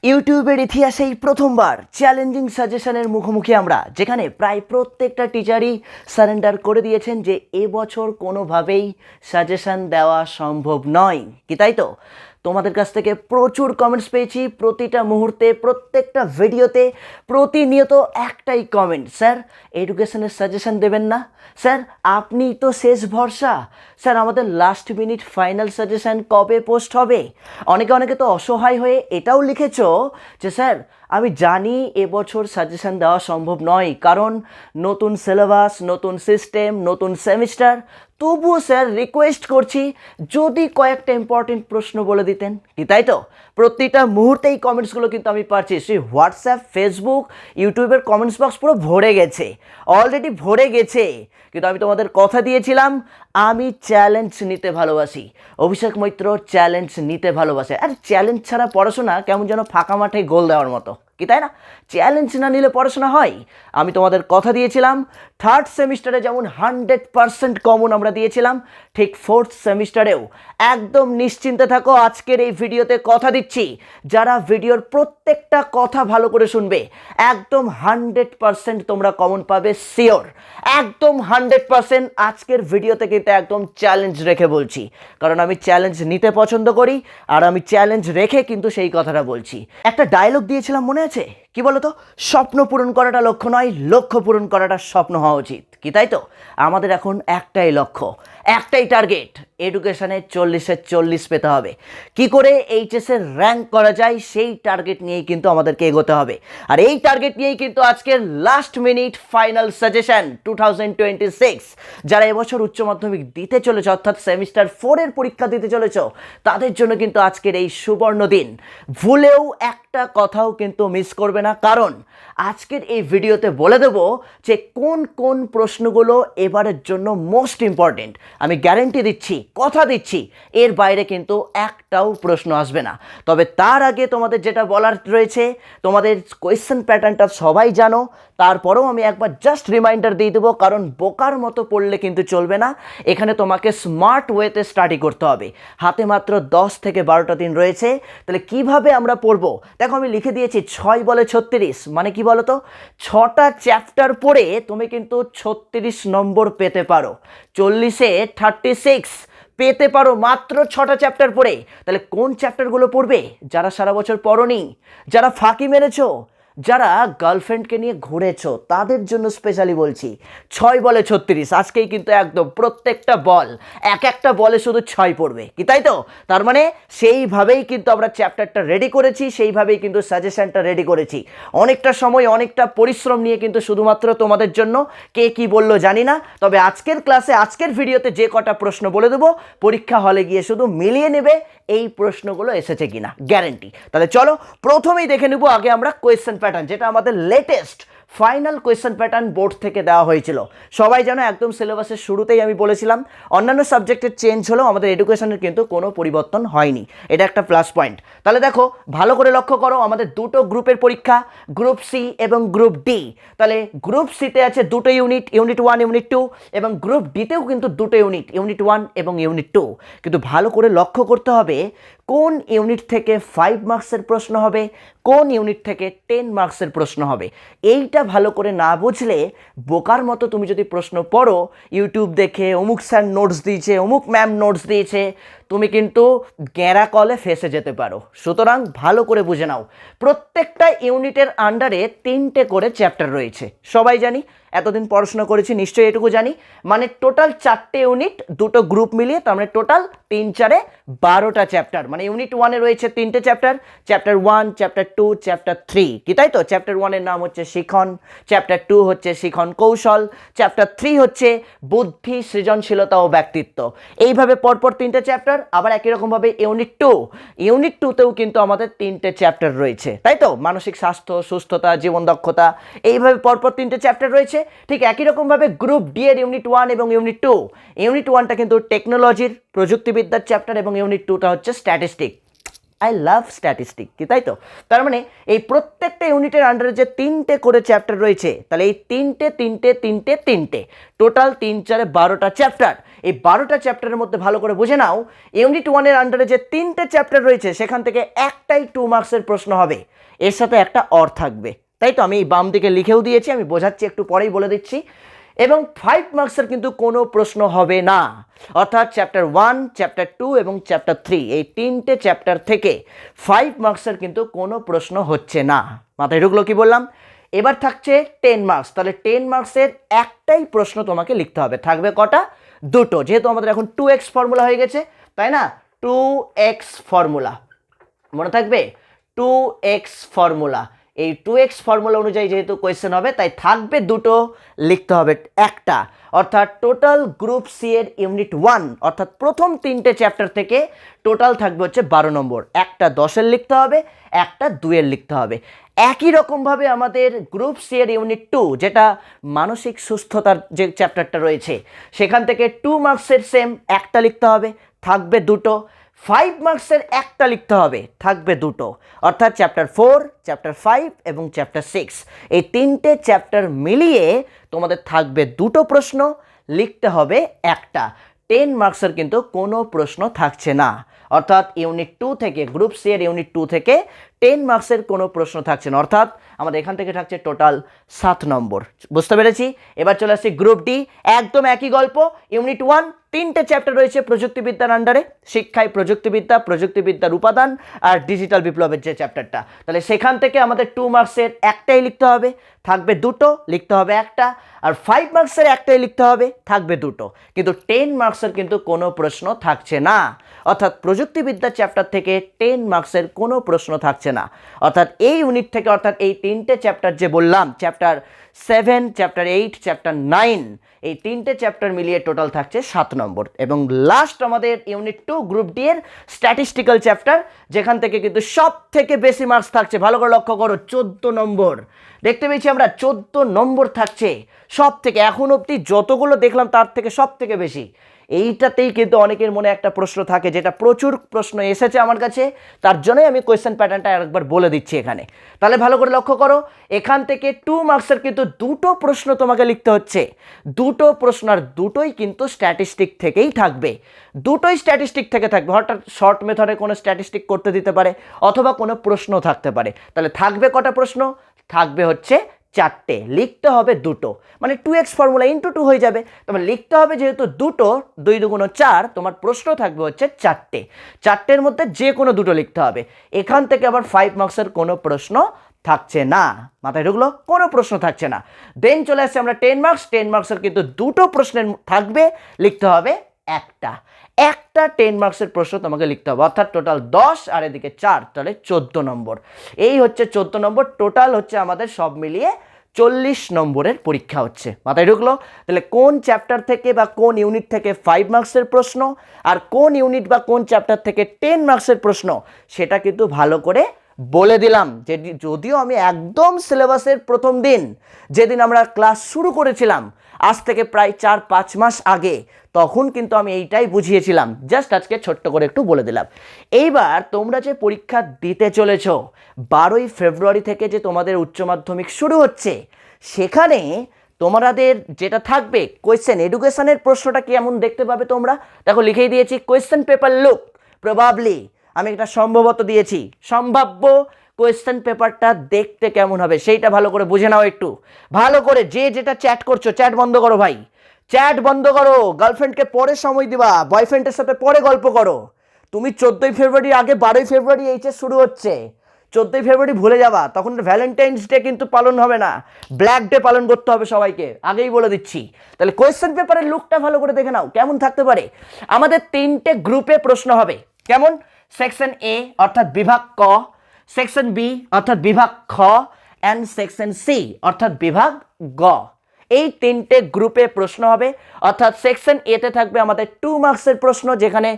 ইউটিউবের ইতিহাসেই প্রথমবার চ্যালেঞ্জিং সাজেশনের মুখোমুখি আমরা, যেখানে প্রায় প্রত্যেকটা টিচারই সারেন্ডার করে দিয়েছেন যে এবছর কোনোভাবেই সাজেশন দেওয়া সম্ভব নয়। কি তাই তো? তোমাদের কাছ থেকে প্রচুর কমেন্টস পেয়েছি, প্রতিটা মুহূর্তে প্রত্যেকটা ভিডিওতে প্রতিনিয়ত একটাই কমেন্ট, স্যার এডুকেশনের সাজেশন দেবেন না, স্যার আপনি তো শেষ ভরসা, স্যার আমাদের লাস্ট মিনিট ফাইনাল সাজেশন কবে পোস্ট হবে। অনেকে তো অসহায় হয়ে এটাও লিখেছো যে স্যার আমি জানি এবছর সাজেশন দেওয়া সম্ভব নয়, কারণ নতুন সিলেবাস, নতুন সিস্টেম, নতুন সেমিস্টার, তবুও স্যার রিকোয়েস্ট করছি যদি কয়েকটা ইম্পর্টেন্ট প্রশ্ন বলে দিতেন। কি তাই তো? প্রতিটা মুহূর্তেই কমেন্টসগুলো কিন্তু আমি পাচ্ছি, সেই হোয়াটসঅ্যাপ, ফেসবুক, ইউটিউবের কমেন্টস বক্স পুরো ভরে গেছে, অলরেডি ভরে গেছে। কিন্তু আমি তোমাদের কথা দিয়েছিলাম আমি চ্যালেঞ্জ নিতে ভালোবাসি। অভিষেক মৈত্র চ্যালেঞ্জ নিতে ভালোবাসে। আর চ্যালেঞ্জ ছাড়া পড়াশোনা কেমন যেন ফাঁকা মাঠে গোল দেওয়ার মতো, কি তাই না? চ্যালেঞ্জ না নিলে পড়াশোনা হয়? আমি তোমাদের কথা দিয়েছিলাম থার্ড সেমিস্টারে যেমন 100% কমন আমরা দিয়েছিলাম, ঠিক ফোর্থ সেমিস্টারেও একদম নিশ্চিন্তে থাকো। আজকের এই ভিডিওতে কথা দিচ্ছি যারা ভিডিওর প্রত্যেকটা কথা ভালো করে শুনবে একদম 100% তোমরা কমন পাবে, শিওর, একদম 100%। আজকের ভিডিওতে কিন্তু একদম চ্যালেঞ্জ রেখে বলছি, কারণ আমি চ্যালেঞ্জ নিতে পছন্দ করি আর আমি চ্যালেঞ্জ রেখে কিন্তু সেই কথাটা বলছি। একটা ডায়লগ দিয়েছিলাম মনে আছে? কি বলতো? স্বপ্ন পূরণ করাটা লক্ষ্য নয়, লক্ষ্য পূরণ করাটা স্বপ্ন হওয়া উচিত। কি তাই তো? আমাদের এখন একটাই লক্ষ্য, একটাই টার্গেট, এডুকেশনে 40-এ 40 পেতে হবে। কি করে এইচএসের র্যাঙ্ক করা যায় সেই টার্গেট নিয়েই কিন্তু আমাদেরকে এগোতে হবে। আর এই টার্গেট নিয়েই কিন্তু আজকের লাস্ট মিনিট ফাইনাল সাজেশন 2026। যারা এবছর উচ্চ মাধ্যমিক দিতে চলেছ, অর্থাৎ সেমিস্টার 4-এর পরীক্ষা দিতে চলেছ, তাদের জন্য কিন্তু আজকের এই সুবর্ণ দিন। ভুলেও একটা কথাও কিন্তু মিস করবে না, কারণ আজকের এই ভিডিওতে বলে দেব যে কোন কোন প্রশ্নগুলো এবারের জন্য মোস্ট ইম্পর্টেন্ট। আমি গ্যারেন্টি দিচ্ছি, কথা দিচ্ছি, এর বাইরে কিন্তু একটাও প্রশ্ন আসবে না। তবে তার আগে তোমাদের যেটা বলার রয়েছে, তোমাদের কোয়েশ্চেন প্যাটার্নটা সবাই জানো, তারপরেও আমি একবার জাস্ট রিমাইন্ডার দিয়ে দেবো, কারণ বোকার মতো পড়লে কিন্তু চলবে না। এখানে তোমাকে স্মার্ট ওয়েতে স্টাডি করতে হবে। হাতে মাত্র 10 থেকে 12টা দিন রয়েছে। তাহলে কিভাবে আমরা পড়বো? দেখো আমি লিখে দিয়েছি 6 বলে 36, মানে কি বলো তো? 6টা চ্যাপ্টার পড়ে তুমি কিন্তু 36 নম্বর পেতে পারো, 40-এ 36 পেতে পারো মাত্র 6টা চ্যাপ্টার পড়ে। তাহলে কোন চ্যাপ্টারগুলো পড়বে? যারা সারা বছর পড়োনি, যারা ফাঁকি মেরেছো, যারা গার্লফ্রেন্ডকে নিয়ে ঘুরেছো, তাদের জন্য স্পেশালি বলছি 6 বলে 36। আজকেই কিন্তু একদম প্রত্যেকটা বল, এক একটা বলে শুধু 6 পড়বে। কি তাই তো? তার মানে সেইভাবেই কিন্তু আমরা চ্যাপ্টারটা রেডি করেছি, সেইভাবেই কিন্তু সাজেশনটা রেডি করেছি। অনেকটা সময়, অনেকটা পরিশ্রম নিয়ে কিন্তু শুধুমাত্র তোমাদের জন্য। কে কি বললো জানি না, তবে আজকের ক্লাসে, আজকের ভিডিওতে যে কটা প্রশ্ন বলে দেবো, পরীক্ষা হলে গিয়ে শুধু মিলিয়ে নেবে এই প্রশ্নগুলো এসেছে কিনা, গ্যারেন্টি। তাহলে চলো প্রথমেই দেখে নেব আগে আমরা কোয়েশ্চেন প্যাটার্ন, যেটা আমাদের latest final question pattern board থেকে দেওয়া হয়েছিল। সবাই জানো একদম সিলেবাসের শুরুতেই আমি বলেছিলাম অন্যান্য সাবজেক্টের চেঞ্জ হলেও আমাদের এডুকেশনের কিন্তু কোনো পরিবর্তন হয়নি, এটা একটা প্লাস পয়েন্ট। তাহলে দেখো ভালো করে লক্ষ্য করো, আমাদের দুটো গ্রুপের পরীক্ষা, গ্রুপ সি এবং গ্রুপ ডি। তাহলে গ্রুপ সিতে আছে দুটো ইউনিট, ইউনিট 1, ইউনিট 2, এবং গ্রুপ ডিতেও কিন্তু দুটো ইউনিট, ইউনিট 1 এবং ইউনিট 2। কিন্তু ভালো করে লক্ষ্য করতে হবে কোন ইউনিট থেকে 5 মার্কসের প্রশ্ন হবে, কোন ইউনিট থেকে 10 মার্কসের প্রশ্ন হবে। এইটা ভালো করে না বুঝলে বোকার মতো তুমি যদি প্রশ্ন পড়ো ইউটিউব দেখে, অমুক স্যার নোটস দিয়েছে, অমুক ম্যাম নোটস দিয়েছে, তুমি কিন্তু গ্যাঁড়া কলে ফেসে যেতে পারো। সুতরাং ভালো করে বুঝে নাও, প্রত্যেকটা ইউনিটের আন্ডারে 3টে করে চ্যাপ্টার রয়েছে। সবাই জানি, এতদিন পড়াশোনা করেছি, নিশ্চয়ই এটুকু জানি। মানে টোটাল 4টে ইউনিট, দুটো গ্রুপ মিলিয়ে, তার মানে টোটাল 3 4-এ 12টা চ্যাপ্টার। মানে ইউনিট 1-এ রয়েছে 3টে চ্যাপ্টার, চ্যাপ্টার 1, চ্যাপ্টার 2, চ্যাপ্টার 3। কি তাই তো? চ্যাপ্টার 1-এর নাম হচ্ছে শিখন, চ্যাপ্টার 2 হচ্ছে শিখন কৌশল, চ্যাপ্টার 3 হচ্ছে বুদ্ধি, সৃজনশীলতা ও ব্যক্তিত্ব। এইভাবে পরপর 3টে চ্যাপ্টার। আবার একই রকমভাবে ইউনিট 2তেও কিন্তু আমাদের 3টে চ্যাপ্টার রয়েছে, তাই তো? মানসিক স্বাস্থ্য, সুস্থতা, জীবন দক্ষতা, এইভাবে পরপর 3টে চ্যাপ্টার রয়েছে। ঠিক একই রকমভাবে গ্রুপ ডি এর ইউনিট 1 এবং ইউনিট 2, ইউনিট 1টা কিন্তু টেকনোলজির, প্রযুক্তিবিদ্যার চ্যাপ্টার, এবং ইউনিট 2টা হচ্ছে স্ট্যাটিস্টিক। আই লাভ স্ট্যাটিস্টিক, কি তাই তো? তার মানে এই প্রত্যেকটা ইউনিটের আন্ডারে যে 3টে করে চ্যাপ্টার রয়েছে, তাহলে এই তিনটে টোটাল 3 4 12টা চ্যাপ্টার। এই 12টা চ্যাপ্টারের মধ্যে ভালো করে বুঝে নাও, ইউনিট 1-এর আন্ডারে যে 3টে চ্যাপ্টার রয়েছে সেখান থেকে একটাই 2 মার্কসের প্রশ্ন হবে, এর সাথে একটা অর থাকবে, তাই তো? আমি এই বাম দিকে লিখেও দিয়েছি, আমি বোঝাচ্ছি, একটু পরেই বলে দিচ্ছি। এবং 5 মার্কসের কিন্তু কোনো প্রশ্ন হবে না, অর্থাৎ চ্যাপ্টার 1, চ্যাপ্টার 2 এবং চ্যাপ্টার 3 এই 3টে চ্যাপ্টার থেকে 5 মার্কসের কিন্তু কোনো প্রশ্ন হচ্ছে না। মাথায় ঢুকলো কি বললাম? এবার থাকছে 10 মার্কস, তাহলে 10 মার্কসের একটাই প্রশ্ন তোমাকে লিখতে হবে। থাকবে কটা? দুটো, যেহেতু আমাদের এখন 2x ফর্মুলা হয়ে গেছে, তাই না? 2x ফর্মুলা মনে থাকবে, 2x ফর্মুলা। এই 2x ফর্মুলা অনুযায়ী যেহেতু কোয়েশ্চেন হবে, তাই থাকবে দুটো, লিখতে হবে একটা। অর্থাৎ টোটাল গ্রুপ সি এর ইউনিট 1 অর্থাৎ প্রথম 3টে চ্যাপ্টার থেকে টোটাল থাকবে হচ্ছে 12 নম্বর। একটা 10-এর লিখতে হবে, একটা 2-এর লিখতে হবে। একই রকমভাবে আমাদের গ্রুপ সি এর ইউনিট 2 যেটা মানসিক সুস্থতার যে চ্যাপ্টারটা রয়েছে, সেখান থেকে 2 মার্কসের সেম একটা লিখতে হবে, থাকবে দুটো। 5 মার্কসের একটা লিখতে হবে, থাকবে দুটো। অর্থাৎ চ্যাপ্টার 4, চ্যাপ্টার 5 এবং চ্যাপ্টার 6 এই 3টে চ্যাপ্টার মিলিয়ে তোমাদের থাকবে দুটো প্রশ্ন, লিখতে হবে একটা। 10 মার্কসের কিন্তু কোনো প্রশ্ন থাকছে না, অর্থাৎ ইউনিট 2 থেকে, গ্রুপ সি এর ইউনিট 2 থেকে 10 মার্কসের কোনো প্রশ্ন থাকছে না, অর্থাৎ আমাদের এখান থেকে থাকছে টোটাল 7 নম্বর। বুঝতে পেরেছি? এবার চলে আসছি গ্রুপ ডি, একদম একই গল্প। ইউনিট 1 3টে চ্যাপ্টার রয়েছে প্রযুক্তিবিদ্যার আন্ডারে, শিক্ষায় প্রযুক্তিবিদ্যা, প্রযুক্তিবিদ্যার উপাদান আর ডিজিটাল বিপ্লবের যে চ্যাপ্টারটা, তাহলে সেখান থেকে আমাদের 2 মার্কসের একটাই লিখতে হবে, থাকবে দুটো, লিখতে হবে একটা। আর 5 মার্কসের একটাই লিখতে হবে, থাকবে দুটো। কিন্তু 10 মার্কসের কিন্তু কোনো প্রশ্ন থাকছে না, অর্থাৎ প্রযুক্তিবিদ্যা চ্যাপ্টার থেকে 10 মার্কসের কোনো প্রশ্ন থাকছে না। অর্থাৎ এই ইউনিট থেকে, অর্থাৎ এই 3টে চ্যাপ্টার যে বললাম, চ্যাপ্টার 7, চ্যাপ্টার 8, চ্যাপ্টার 9, এই 3টে চ্যাপ্টার মিলিয়ে টোটাল থাকছে 7 নম্বর। এবং লাস্ট আমাদের ইউনিট 2 গ্রুপ ডি এর স্ট্যাটিস্টিক্যাল চ্যাপ্টার, যেখান থেকে কিন্তু সব থেকে বেশি মার্কস থাকছে, ভালো করে লক্ষ্য করো, 14 নম্বর দেখতে পেয়েছি আমরা, 14 নম্বর থাকছে সব থেকে। এখন অবধি যতগুলো দেখলাম তার থেকে সব থেকে বেশি। এইটাতেই কিন্তু অনেকের মনে একটা প্রশ্ন থাকে, যেটা প্রচুর প্রশ্ন এসেছে আমার কাছে, তার জন্যই আমি কোয়েশ্চেন প্যাটার্নটা আরেকবার বলে দিচ্ছি এখানে। তাহলে ভালো করে লক্ষ্য করো, এখান থেকে 2 মার্কসের কিন্তু দুটো প্রশ্ন তোমাকে লিখতে হচ্ছে, দুটো প্রশ্ন, আর দুটোই কিন্তু স্ট্যাটিস্টিক থেকেই থাকবে, দুটোই স্ট্যাটিস্টিক থেকে থাকবে। হঠাৎ শর্ট মেথডে কোনো স্ট্যাটিস্টিক করতে দিতে পারে, অথবা কোনো প্রশ্ন থাকতে পারে। তাহলে থাকবে কটা প্রশ্ন? থাকবে হচ্ছে 4টে, লিখতে হবে দুটো, মানে 2x ফর্মুলা ইন্টু 2 হয়ে যাবে। তোমার লিখতে হবে যেহেতু দুটো, 2 2 4, তোমার প্রশ্ন থাকবে হচ্ছে 4টে। 4টের মধ্যে যে কোনো দুটো লিখতে হবে। এখান থেকে আবার 5 মার্কসের কোনো প্রশ্ন থাকছে না, মাথায় ঢুকলো? কোনো প্রশ্ন থাকছে না। দেন চলে আসছে আমরা 10 মার্কস। 10 মার্কসের কিন্তু দুটো প্রশ্নের থাকবে, লিখতে হবে একটা। একটা 10 মার্কসের প্রশ্ন তোমাকে লিখতে হবে, অর্থাৎ টোটাল 10 আর এদিকে 4, তাহলে 14 নম্বর। এই হচ্ছে 14 নম্বর। টোটাল হচ্ছে আমাদের সব মিলিয়ে 40 নম্বরের পরীক্ষা হচ্ছে, মাথায় ঢুকলো? তাহলে কোন চ্যাপ্টার থেকে বা কোন ইউনিট থেকে 5 মার্কসের প্রশ্ন, আর কোন ইউনিট বা কোন চ্যাপ্টার থেকে 10 মার্কসের প্রশ্ন, সেটা কিন্তু ভালো করে বলে দিলাম। যে যদিও আমি একদম সিলেবাসের প্রথম দিন, যেদিন আমরা ক্লাস শুরু করেছিলাম, আজ থেকে প্রায় 4-5 মাস আগে, তখন কিন্তু আমি এইটাই বুঝিয়েছিলাম, জাস্ট আজকে ছোট্ট করে একটু বলে দিলাম। এইবার তোমরা যে পরীক্ষা দিতে চলেছ, 12ই ফেব্রুয়ারি থেকে যে তোমাদের উচ্চ মাধ্যমিক শুরু হচ্ছে, সেখানে তোমাদের যেটা থাকবে কোয়েশ্চেন এডুকেশনের প্রশ্নটা কেমন দেখতে পাবে তোমরা, দেখো লিখেই দিয়েছি, কোয়েশ্চেন পেপার লুক প্রবাবলি, আমি একটা সম্ভবত দিয়েছি, সম্ভাব্য কোয়েশ্চেন পেপারটা দেখতে কেমন হবে সেইটা ভালো করে বুঝে নাও একটু ভালো করে। যে যেটা চ্যাট করছো, চ্যাট বন্ধ করো ভাই, চ্যাট বন্ধ করো। গার্লফ্রেন্ডকে পরে সময় দিবা, বয়ফ্রেন্ডের সাথে পরে গল্প করো। তুমি 14ই ফেব্রুয়ারির আগে 12ই ফেব্রুয়ারি এইচএস শুরু হচ্ছে, 14ই ফেব্রুয়ারি ভুলে যাবা, তখন ভ্যালেন্টাইন্স ডে কিন্তু পালন হবে না, ব্ল্যাক ডে পালন করতে হবে সবাইকে, আগেই বলে দিচ্ছি। তাহলে কোয়েশ্চেন পেপারের লুকটা ভালো করে দেখে নাও কেমন থাকতে পারে। আমাদের 3টে গ্রুপে প্রশ্ন হবে, কেমন? সেকশন এ অর্থাৎ বিভাগ ক, সেকশন বি অর্থাৎ বিভাগ খ, অ্যান্ড সেকশন সি অর্থাৎ বিভাগ গ। এই 3টে গ্রুপে প্রশ্ন হবে, অর্থাৎ সেকশন এতে থাকবে আমাদের 2 মার্কসের প্রশ্ন, যেখানে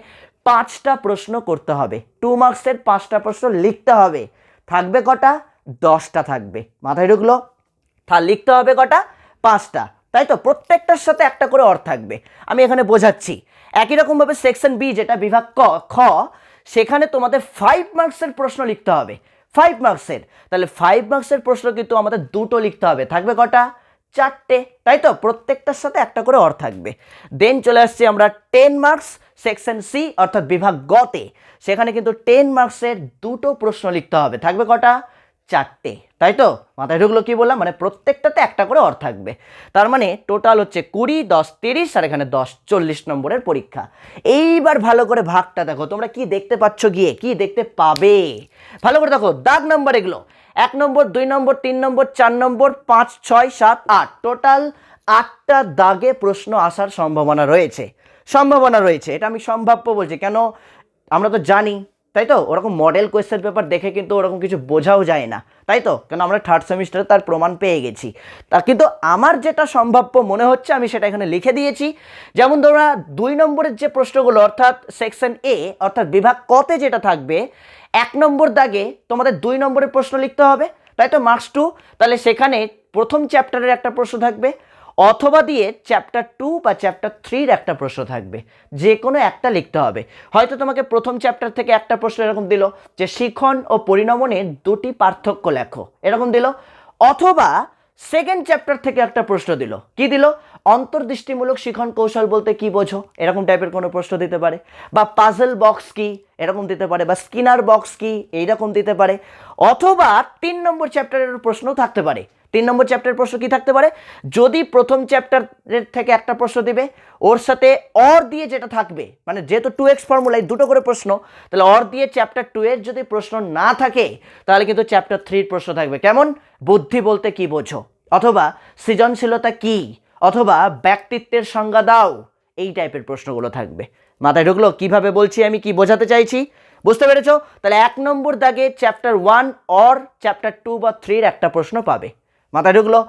5টা প্রশ্ন করতে হবে, 2 মার্কসের 5টা প্রশ্ন লিখতে হবে। থাকবে কটা? 10টা থাকবে, মাথায় ঢুকলো? তাহলে লিখতে হবে কটা? 5টা, তাই তো? প্রত্যেকটার সাথে একটা করে অর থাকবে, আমি এখানে বোঝাচ্ছি। একই রকমভাবে সেকশন বি যেটা বিভাগ খ, সেখানে তোমাদের 5 মার্কসের প্রশ্ন লিখতে হবে, 5 মার্কসের। তাহলে 5 মার্কসের প্রশ্ন কিন্তু আমাদের দুটো লিখতে হবে, থাকবে কটা? 4টে, তাই তো? প্রত্যেকটার সাথে একটা করে অর থাকবে। দেন চলে আসছি আমরা 10 মার্কস সেকশন সি অর্থাৎ বিভাগ গতে, সেখানে কিন্তু 10 মার্কসের দুটো প্রশ্ন লিখতে হবে, থাকবে কটা? 4টে, তাই তো? মাথায় ঢুকলো কি বললাম? মানে প্রত্যেকটাতে একটা করে অর থাকবে। তার মানে টোটাল হচ্ছে 20, 10, 30 আর এখানে 10, 40 নম্বরের পরীক্ষা। এইবার ভালো করে ভাগটা দেখো, তোমরা কি দেখতে পাচ্ছ, গিয়ে কি দেখতে পাবে ভালো করে দেখো। দাগ নাম্বার এগুলো 1 নম্বর, 2 নম্বর, 3 নম্বর, 4 নম্বর, 5, 6, 7, 8, টোটাল 8টা দাগে প্রশ্ন আসার সম্ভাবনা রয়েছে, সম্ভাবনা রয়েছে। এটা আমি সম্ভাব্য বলছি কেন, আমরা তো জানি, তাই তো? ওরকম মডেল কোয়েশ্চেন পেপার দেখে কিন্তু ওরকম কিছু বোঝাও যায় না, তাই তো? কেন আমরা 3rd সেমিস্টারে তার প্রমাণ পেয়ে গেছি। তা কিন্তু আমার যেটা সম্ভাব্য মনে হচ্ছে আমি সেটা এখানে লিখে দিয়েছি। যেমন তোমরা 2 নম্বরের যে প্রশ্নগুলো অর্থাৎ সেকশন এ অর্থাৎ বিভাগ কতে যেটা থাকবে, 1 নম্বর দাগে তোমাদের 2 নম্বরের প্রশ্ন লিখতে হবে, তাই তো? মার্কস 2। তাহলে সেখানে প্রথম চ্যাপ্টারের একটা প্রশ্ন থাকবে, অথবা দিয়ে চ্যাপ্টার 2 বা চ্যাপ্টার 3-র একটা প্রশ্ন থাকবে, যে কোনো একটা লিখতে হবে। হয়তো তোমাকে প্রথম চ্যাপ্টার থেকে একটা প্রশ্ন এরকম দিল যে শিখন ও পরিণমনের দুটি পার্থক্য লেখো, এরকম দিল। অথবা সেকেন্ড চ্যাপ্টার থেকে একটা প্রশ্ন দিল, কি দিল? অন্তর্দৃষ্টিমূলক শিখন কৌশল বলতে কি বোঝো, এরকম টাইপের কোনো প্রশ্ন দিতে পারে। বা পাজল বক্স কি, এরকম দিতে পারে। বা স্কিনার বক্স কি, এইরকম দিতে পারে। অথবা 3 নম্বর চ্যাপ্টারের প্রশ্নও থাকতে পারে। 3 নম্বর চ্যাপ্টারের প্রশ্ন কি থাকতে পারে? যদি প্রথম চ্যাপ্টারের থেকে একটা প্রশ্ন দিবে, ওর সাথে অর দিয়ে যেটা থাকবে, মানে যেহেতু 2x ফর্মুলায় দুটো করে প্রশ্ন, তাহলে অর দিয়ে চ্যাপ্টার 2 এর যদি প্রশ্ন না থাকে তাহলে কিন্তু চ্যাপ্টার 3-র প্রশ্ন থাকবে। কেমন? বুদ্ধি বলতে কি বোঝো, অথবা সৃজনশীলতা কি, অথবা ব্যক্তিত্বের সংজ্ঞা দাও, এই টাইপের প্রশ্নগুলো থাকবে। মাথায় ঢুকলো কিভাবে বলছি আমি, কি বোঝাতে চাইছি? বুঝতে পেরেছো? তাহলে 1 নম্বর দাগে চ্যাপ্টার 1 অর চ্যাপ্টার 2 বা 3-র একটা প্রশ্ন পাবে। মাথায় ঢুকলো?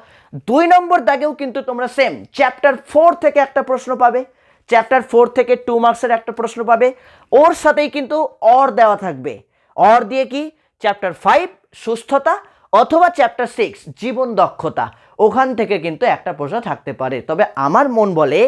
2 নম্বর দাগেও কিন্তু তোমরা সেম চ্যাপ্টার 4 থেকে একটা প্রশ্ন পাবে, চ্যাপ্টার 4 থেকে 2 মার্কসের একটা প্রশ্ন পাবে, ওর সাথেই কিন্তু অর দেওয়া থাকবে। অর দিয়ে কি? চ্যাপ্টার 5 সুস্থতা অথবা চ্যাপ্টার 6 জীবন দক্ষতা, ওখান থেকে কিন্তু একটা প্রশ্ন থাকতে পারে। তবে আমার মন বলে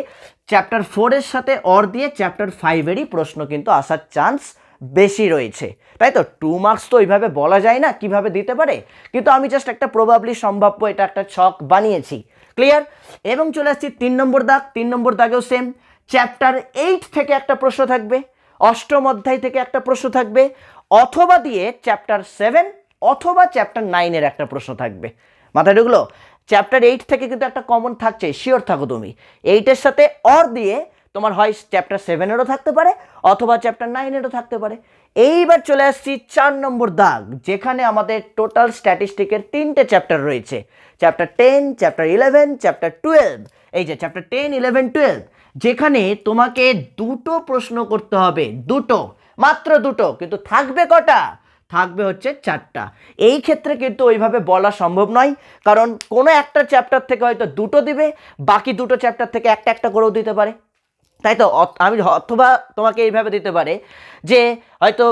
চ্যাপ্টার 4-এর সাথে অর দিয়ে চ্যাপ্টার 5-এরই প্রশ্ন কিন্তু আসার চান্স বেশি রয়েছে, তাই তো? 2 মার্কস তো ওইভাবে বলা যায় না কিভাবে দিতে পারে, কিন্তু আমি জাস্ট একটা প্রবাবলি সম্ভাব্য এটা একটা ছক বানিয়েছি। ক্লিয়ার? এবং চলে আসছি 3 নম্বর দাগ। 3 নম্বর দাগেও সেম চ্যাপ্টার 8 থেকে একটা প্রশ্ন থাকবে, অষ্টম অধ্যায় থেকে একটা প্রশ্ন থাকবে, অথবা দিয়ে চ্যাপ্টার 7 অথবা চ্যাপ্টার 9-এর একটা প্রশ্ন থাকবে। মাথায় ঢুকলো? চ্যাপ্টার 8 থেকে কিন্তু একটা কমন থাকছে, শিওর থাকো তুমি। 8-এর সাথে অর দিয়ে তোমার হয় চ্যাপ্টার 7-এরও থাকতে পারে অথবা চ্যাপ্টার 9-এরও থাকতে পারে। এইবার চলে আসছি 4 নম্বর দাগ, যেখানে আমাদের টোটাল স্ট্যাটিস্টিকের 3টে চ্যাপ্টার রয়েছে, চ্যাপ্টার 10, চ্যাপ্টার 11, চ্যাপ্টার 12। এই যে চ্যাপ্টার 10, 11, 12, যেখানে তোমাকে দুটো প্রশ্ন করতে হবে, দুটো, মাত্র দুটো, কিন্তু থাকবে কটা? থাকবে হচ্ছে 4টা। এই ক্ষেত্রে কিন্তু ওইভাবে বলা সম্ভব নয়, কারণ কোনো একটা চ্যাপ্টার থেকে হয়তো দুটো দিবে, বাকি দুটো চ্যাপ্টার থেকে একটা একটা করেও দিতে পারে, তাই তো? আমি অথবা তোমাকে এইভাবে দিতে পারে যে হয়তো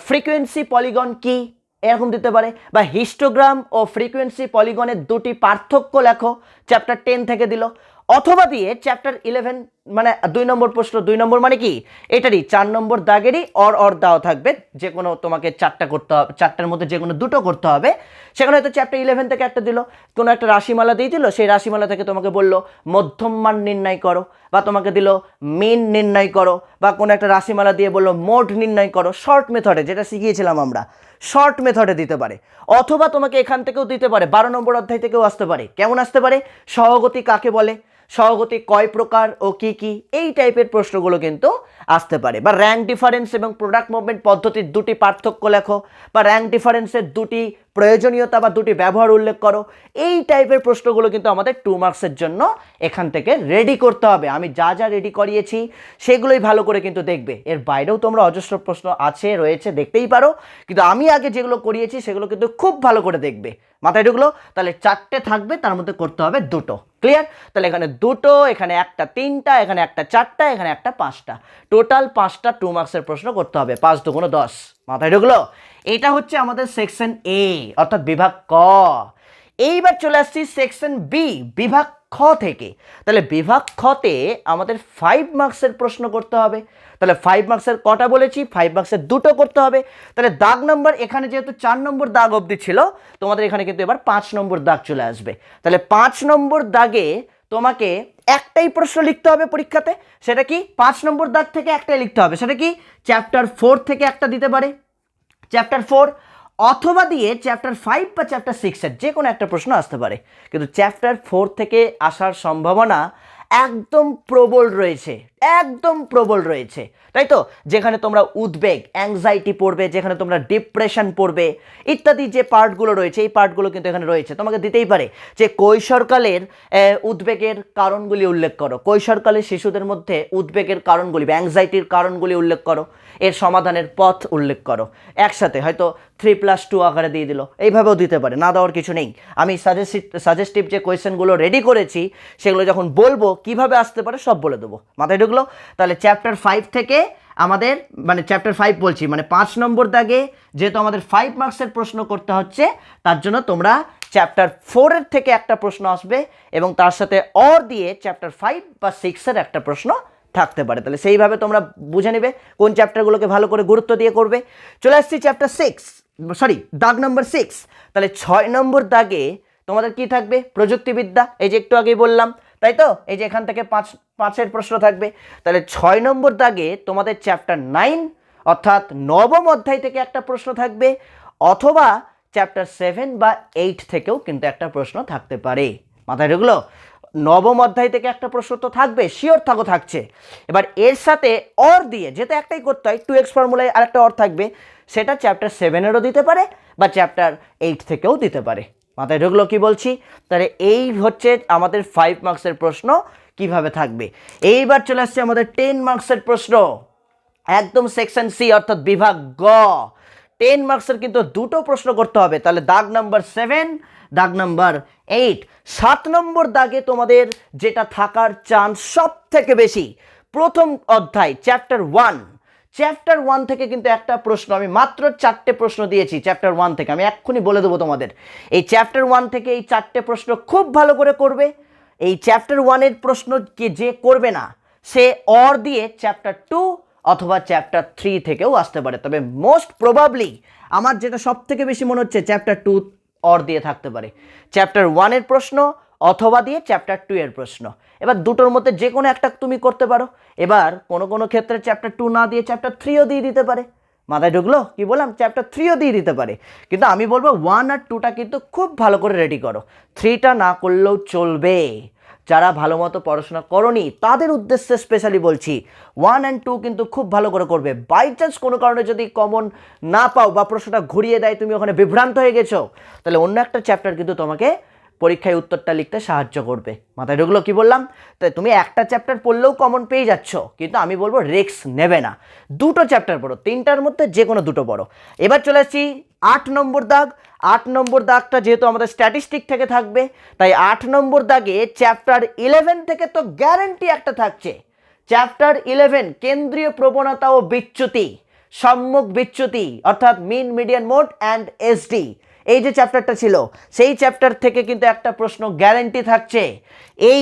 ফ্রিকোয়েন্সি পলিগন কি, এরকম দিতে পারে। বা হিস্টোগ্রাম ও ফ্রিকোয়েন্সি পলিগনের দুটি পার্থক্য লেখো, চ্যাপ্টার 10 থেকে দিল। অথবা দিয়ে চ্যাপ্টার 11 মানে 2 নম্বর প্রশ্ন, 2 নম্বর মানে কি এটারই 4 নম্বর দাগেরই অর দেওয়া থাকবে, যে কোনো তোমাকে 4টা করতে হবে, 4টার মধ্যে যে কোনো দুটো করতে হবে। সেখানে হয়তো চ্যাপ্টার 11 থেকে একটা দিল, কোনো একটা রাশিমালা দিয়ে দিল, সেই রাশিমালা থেকে তোমাকে বললো মধ্যম মান নির্ণয় করো, বা তোমাকে দিল মিন নির্ণয় করো, বা কোনো একটা রাশিমালা দিয়ে বললো মোড নির্ণয় করো, শর্ট মেথডে যেটা শিখিয়েছিলাম আমরা, শর্ট মেথডে দিতে পারে। অথবা তোমাকে এখান থেকেও দিতে পারে, 12 নম্বর অধ্যায় থেকেও আসতে পারে। কেমন আসতে পারে? সহগতি কাকে বলে, সহগতি কয় প্রকার ও কি কি, এই টাইপের প্রশ্নগুলো কিন্তু আসতে পারে। বা র্যাঙ্ক ডিফারেন্স এবং প্রোডাক্ট মুভমেন্ট পদ্ধতির দুটি পার্থক্য লেখো, বা র্যাঙ্ক ডিফারেন্সের দুটি প্রয়োজনীয়তা বা দুটি ব্যবহার উল্লেখ করো, এই টাইপের প্রশ্নগুলো কিন্তু আমাদের 2 মার্কসের জন্য এখান থেকে রেডি করতে হবে। আমি যা যা রেডি করিয়েছি সেগুলোই ভালো করে কিন্তু দেখবে, এর বাইরেও তোমরা অজস্র প্রশ্ন আছে রয়েছে, দেখতেই পারো, কিন্তু আমি আগে যেগুলো করিয়েছি সেগুলো কিন্তু খুব ভালো করে দেখবে। মাথায় ঢুকলো? তাহলে 4টে থাকবে, তার মধ্যে করতে হবে দুটো। ক্লিয়ার? তাহলে এখানে দুটো, এখানে একটা 3টা, এখানে একটা 4টা, এখানে একটা 5টা, টোটাল 5টা 2 মার্কসের প্রশ্ন করতে হবে। 5 দুগুণ 10। মাথায় ঢুকলো? এটা হচ্ছে আমাদের সেকশন এ অর্থাৎ বিভাগ ক। এইবার চলে আসছি সেকশন বি বিভাগ খ। খ থেকে। তাহলে বিভাগ খতে আমাদের 5 মার্কসের প্রশ্ন করতে হবে। তাহলে 5 মার্কসের কটা বলেছি? 5 মার্কসের দুটো করতে হবে। তাহলে দাগ নম্বর এখানে যেহেতু 4 নম্বর দাগ অবধি ছিল, তোমাদের এখানে কিন্তু এবার 5 নম্বর দাগ চলে আসবে। তাহলে 5 নম্বর দাগে তোমাকে একটাই প্রশ্ন লিখতে হবে পরীক্ষাতে। সেটা কি? 5 নম্বর দাগ থেকে একটাই লিখতে হবে। সেটা কি? চ্যাপ্টার 4 থেকে একটা দিতে পারে, চ্যাপ্টার 4, অথবা দিয়ে চ্যাপ্টার 5 বা চ্যাপ্টার 6-এর যে কোনো একটা প্রশ্ন আসতে পারে। কিন্তু চ্যাপ্টার 4 থেকে আসার সম্ভাবনা একদম প্রবল রয়েছে, একদম প্রবল রয়েছে, তাই তো? যেখানে তোমরা উদ্বেগ, অ্যাংজাইটি পড়বে, যেখানে তোমরা ডিপ্রেশন পড়বে, ইত্যাদি যে পার্টগুলো রয়েছে, এই পার্টগুলো কিন্তু এখানে রয়েছে। তোমাকে দিতেই পারে যে কৈশোরকালের উদ্বেগের কারণগুলি উল্লেখ করো, কৈশোরকালের শিশুদের মধ্যে উদ্বেগের কারণগুলি বা অ্যাংজাইটির কারণগুলি উল্লেখ করো, এর সমাধানের পথ উল্লেখ করো। একসাথে হয়তো 3+2 আকারে দিয়ে দিল, এইভাবেও দিতে পারে, না দেওয়ার কিছু নেই। আমি সাজেস্টিভ যে কোয়েশ্চেনগুলো রেডি করেছি সেগুলো যখন বলবো কিভাবে আসতে পারে সব বলে দেবো। মাথায় ঢুকলো? তাহলে চ্যাপ্টার 5 থেকে আমাদের, মানে চ্যাপ্টার 5 বলছি, মানে 5 নম্বর দাগে যেহেতু আমাদের 5 মার্কসের প্রশ্ন করতে হচ্ছে, তার জন্য তোমরা চ্যাপ্টার 4-এর থেকে একটা প্রশ্ন আসবে এবং তার সাথে অর দিয়ে চ্যাপ্টার 5 বা 6-এর একটা প্রশ্ন থাকতে পারে। তাহলে সেইভাবে তোমরা বুঝে নেবে কোন চ্যাপ্টারগুলোকে ভালো করে গুরুত্ব দিয়ে করবে। চলে আসছি চ্যাপ্টার 6, সরি দাগ নম্বর 6। তাহলে 6 নম্বর দাগে তোমাদের কি থাকবে? প্রযুক্তিবিদ্যা, এই যে একটু আগেই বললাম, তাই তো? এই যে এখান থেকে 5-এর প্রশ্ন থাকবে। তাহলে 6 নম্বর দাগে তোমাদের চ্যাপ্টার 9 অর্থাৎ নবম অধ্যায় থেকে একটা প্রশ্ন থাকবে, অথবা চ্যাপ্টার 7 বা 8 থেকেও কিন্তু একটা প্রশ্ন থাকতে পারে। মাথায় ঢুকলো? নবম অধ্যায় থেকে একটা প্রশ্ন তো থাকবে, শিওর থাকো থাকছে। এবার এর সাথে অর দিয়ে, যেহেতু একটাই করতে হয়, 2x ফর্মুলায় আরেকটা অর থাকবে, সেটা চ্যাপ্টার 7-এরও দিতে পারে বা চ্যাপ্টার 8 থেকেও দিতে পারে। মাথায় ঢুকলো কি বলছি? তাহলে এই হচ্ছে আমাদের 5 মার্কসের প্রশ্ন কিভাবে থাকবে। এইবার চলে আসছে আমাদের 10 মার্কসের প্রশ্ন, একদম সেকশন সি অর্থাৎ বিভাগ গ। 10 মার্কসের কিন্তু দুটো প্রশ্ন করতে হবে। তাহলে দাগ নাম্বার 7, দাগ নাম্বার 8। 7 নম্বর দাগে তোমাদের যেটা থাকার চান্স সব থেকে বেশি, প্রথম অধ্যায় চ্যাপ্টার 1, চ্যাপ্টার 1 থেকে কিন্তু একটা প্রশ্ন, আমি মাত্র 4টে প্রশ্ন দিয়েছি চ্যাপ্টার 1 থেকে, আমি এক্ষুনি বলে দেবো তোমাদের। এই চ্যাপ্টার 1 থেকে এই 4টে প্রশ্ন খুব ভালো করে করবে। এই চ্যাপ্টার 1-এর প্রশ্ন যে করবে না, সে অর দিয়ে চ্যাপ্টার 2 অথবা চ্যাপ্টার 3 থেকেও আসতে পারে। তবে মোস্ট প্রবাবলি আমার যেটা সব থেকে বেশি মনে হচ্ছে চ্যাপ্টার 2 অর দিয়ে থাকতে পারে, চ্যাপ্টার 1-এর প্রশ্ন অথবা দিয়ে চ্যাপ্টার 2-এর প্রশ্ন। এবার দুটোর মধ্যে যে কোনো একটা তুমি করতে পারো। এবার কোনো কোনো ক্ষেত্রে চ্যাপ্টার 2 না দিয়ে চ্যাপ্টার 3ও দিয়ে দিতে পারে। মাথায় ঢুকলো কি বললাম? চ্যাপ্টার 3ও দিয়ে দিতে পারে। কিন্তু আমি বলবো 1 আর 2টা কিন্তু খুব ভালো করে রেডি করো, 3টা না করলেও চলবে। যারা ভালো মতো পড়াশোনা করনি তাদের উদ্দেশ্যে স্পেশালি বলছি, 1 and 2 কিন্তু খুব ভালো করে করবে। বাই চান্স কোনো কারণে যদি কমন না পাও বা প্রশ্নটা ঘুরিয়ে দেয়, তুমি ওখানে বিভ্রান্ত হয়ে গেছো, তাহলে অন্য একটা চ্যাপ্টার কিন্তু তোমাকে পরীক্ষায় উত্তরটা লিখতে সাহায্য করবে। মাথায় ঢুকলো কি বললাম? তাই তুমি একটা চ্যাপ্টার পড়লেও কমন পেয়ে যাচ্ছ, কিন্তু আমি বলবো রিস্ক নেবে না, দুটো চ্যাপ্টার পড়ো, 3টার মধ্যে যে কোনো দুটো পড়ো। এবার চলে আসছি 8 নম্বর দাগ। 8 নম্বর দাগটা যেহেতু আমাদের স্ট্যাটিস্টিক থেকে থাকবে, তাই 8 নম্বর দাগে চ্যাপ্টার 11 থেকে তো গ্যারান্টি একটা থাকছে। চ্যাপ্টার 11 কেন্দ্রীয় প্রবণতা ও বিচ্যুতি, সম্মুখ বিচ্যুতি অর্থাৎ মিন, মিডিয়ান, মোড অ্যান্ড এসডি, এই যে চ্যাপ্টারটা ছিল সেই চ্যাপ্টার থেকে কিন্তু একটা প্রশ্ন গ্যারান্টি থাকছে। এই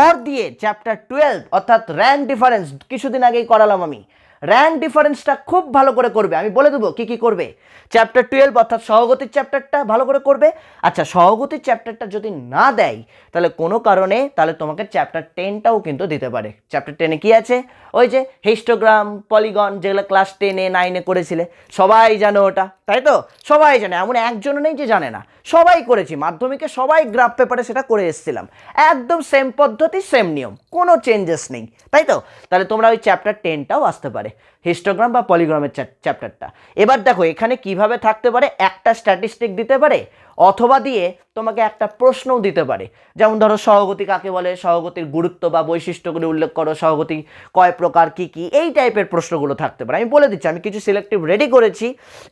অর দিয়ে চ্যাপ্টার 12 অর্থাৎ র্যাঙ্ক ডিফারেন্স, কিছুদিন আগেই করালাম আমি, র্যাঙ্ক ডিফারেন্সটা খুব ভালো করে করবে। আমি বলে দেবো কি কি করবে। চ্যাপ্টার 12 অর্থাৎ সহগতির চ্যাপ্টারটা ভালো করে করবে। আচ্ছা, সহগতির চ্যাপ্টারটা যদি না দেয় তাহলে কোনো কারণে তাহলে তোমাকে চ্যাপ্টার 10টাও কিন্তু দিতে পারে। চ্যাপ্টার 10-এ কি আছে? ওই যে হিস্টোগ্রাম, পলিগন, যেগুলো ক্লাস 10-এ 9-এ করেছিলে, সবাই জানো ওটা, তাই তো? সবাই জানে, এমন একজনও নেই যে জানে না, সবাই করেছি মাধ্যমিকে, সবাই গ্রাফ পেপারে সেটা করে এসেছিলাম, একদম সেম পদ্ধতি, সেম নিয়ম, কোনো চেঞ্জেস নেই, তাই তো? তাহলে তোমরা ওই চ্যাপ্টার 10টাও আসতে পারে, হিস্টোগ্রাম বা পলিগ্রামের চ্যাপ্টারটা। এবার দেখো এখানে কিভাবে থাকতে পারে, একটা স্ট্যাটিস্টিক দিতে পারে অথবা দিয়ে তোমাকে একটা প্রশ্নও দিতে পারে। যেমন ধরো সহগতি কাকে বলে, সহগতির গুরুত্ব বা বৈশিষ্ট্যগুলি উল্লেখ করো, সহগতি কয় প্রকার, কি কি, এই টাইপের প্রশ্নগুলো থাকতে পারে। আমি বলে দিচ্ছি, আমি কিছু সিলেক্টিভ রেডি করেছি,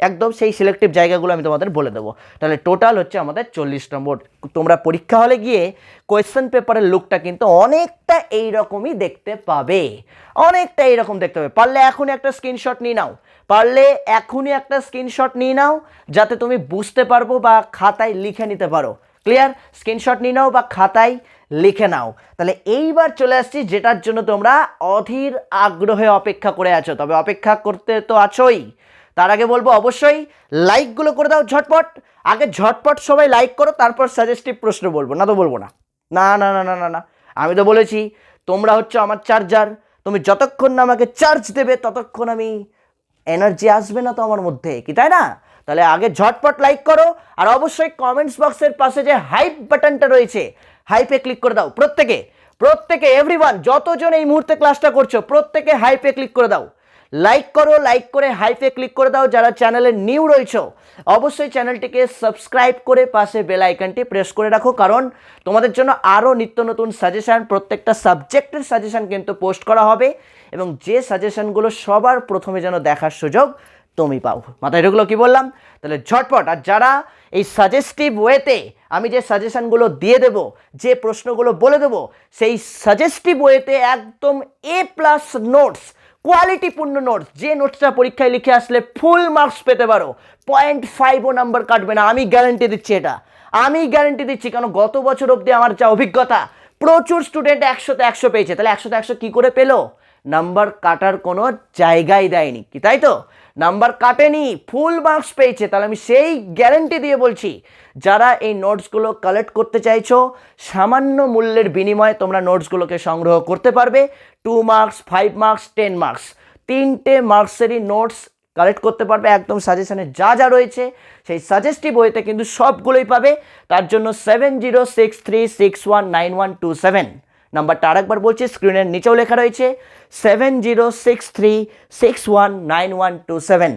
একদম সেই সিলেক্টিভ জায়গাগুলো আমি তোমাদের বলে দেবো। তাহলে টোটাল হচ্ছে আমাদের 40 নম্বর। তোমরা পরীক্ষা হলে গিয়ে কোয়েশ্চেন পেপারের লুকটা কিন্তু অনেকটা এইরকমই দেখতে পাবে, অনেকটা এইরকম দেখতে পাবে। পারলে এখনই একটা স্ক্রিনশট নিয়ে নাও, পারলে এখনই একটা স্ক্রিনশট নিয়ে নাও, যাতে তুমি বুঝতে পারবো বা খাতায় লিখে নিতে পারো। ক্লিয়ার? স্ক্রিনশট নিয়ে নাও বা খাতায় লিখে নাও। তাহলে এইবার চলে আসছি যেটার জন্য তোমরা অধীর আগ্রহে অপেক্ষা করে আছো, তবে অপেক্ষা করতে তো আছোই, তার আগে বলবো অবশ্যই লাইকগুলো করে দাও ঝটপট। আগে ঝটপট সবাই লাইক করো, তারপর সাজেস্টিভ প্রশ্ন বলবো, না তো বলবো না। না না না না না না, আমি তো বলেছি তোমরা হচ্ছে আমার চার্জার, তুমি যতক্ষণ না আমাকে চার্জ দেবে ততক্ষণ আমি এনার্জি আসবে না তো আমার মধ্যে, কি তাই না? তাহলে আগে ঝটপট লাইক করো, আর অবশ্যই কমেন্টস বক্সের পাশে যে হাইপ বাটনটা রয়েছে হাইপে ক্লিক করে দাও। প্রত্যেকে প্রত্যেকে এভরিওয়ান, যতজন এই মুহূর্তে ক্লাসটা করছো প্রত্যেকে হাইপে ক্লিক করে দাও। লাইক করো, লাইক করে হাইপে ক্লিক করে দাও। যারা চ্যানেলে নিউ রয়েছো অবশ্যই চ্যানেলটিকে সাবস্ক্রাইব করে পাশে বেল আইকনটি প্রেস করে রাখো, কারণ তোমাদের জন্য আরও নিত্য নতুন সাজেশান, প্রত্যেকটা সাবজেক্টের সাজেশান কিন্তু পোস্ট করা হবে, এবং যে সাজেশানগুলো সবার প্রথমে যেন দেখার সুযোগ তুমি পাও। মাথায় ঢুকলো কি বললাম? তাহলে ঝটপট। আর যারা এই সাজেস্টিভ ওয়েতে আমি যে সাজেশানগুলো দিয়ে দেবো, যে প্রশ্নগুলো বলে দেবো, সেই সাজেস্টিভ ওয়েতে একদম A+ নোটস, কোয়ালিটিপূর্ণ নোটস, যে নোটসটা পরীক্ষায় লিখে আসলে ফুল মার্কস পেতে পারো, 0.5ও নাম্বার কাটবে না, আমি গ্যারান্টি দিচ্ছি। এটা আমি গ্যারান্টি দিচ্ছি, কারণ গত বছর অবধি আমার যা অভিজ্ঞতা, প্রচুর স্টুডেন্ট 100তে 100 পেয়েছে। তাহলে 100তে 100 কী করে পেলো? নাম্বার কাটার কোনো জায়গাই দেয়নি, কি তাই তো? নাম্বার কাটেনি, ফুল মার্কস পেয়েছে। তাহলে আমি সেই গ্যারান্টি দিয়ে বলছি, যারা এই নোটসগুলো কালেক্ট করতে চাইছো, সামান্য মূল্যের বিনিময়ে তোমরা নোটসগুলোকে সংগ্রহ করতে পারবে। 2 মার্কস, 5 মার্কস, 10 মার্কস, 3টে মার্কসেরই নোটস কালেক্ট করতে পারবে। একদম সাজেশনে যা যা রয়েছে সেই সাজেস্টিভ বইতে কিন্তু সবগুলোই পাবে। তার জন্য 7063619127 নাম্বারটা আরেকবার বলছি, স্ক্রিনের নিচেও লেখা রয়েছে 7063619127।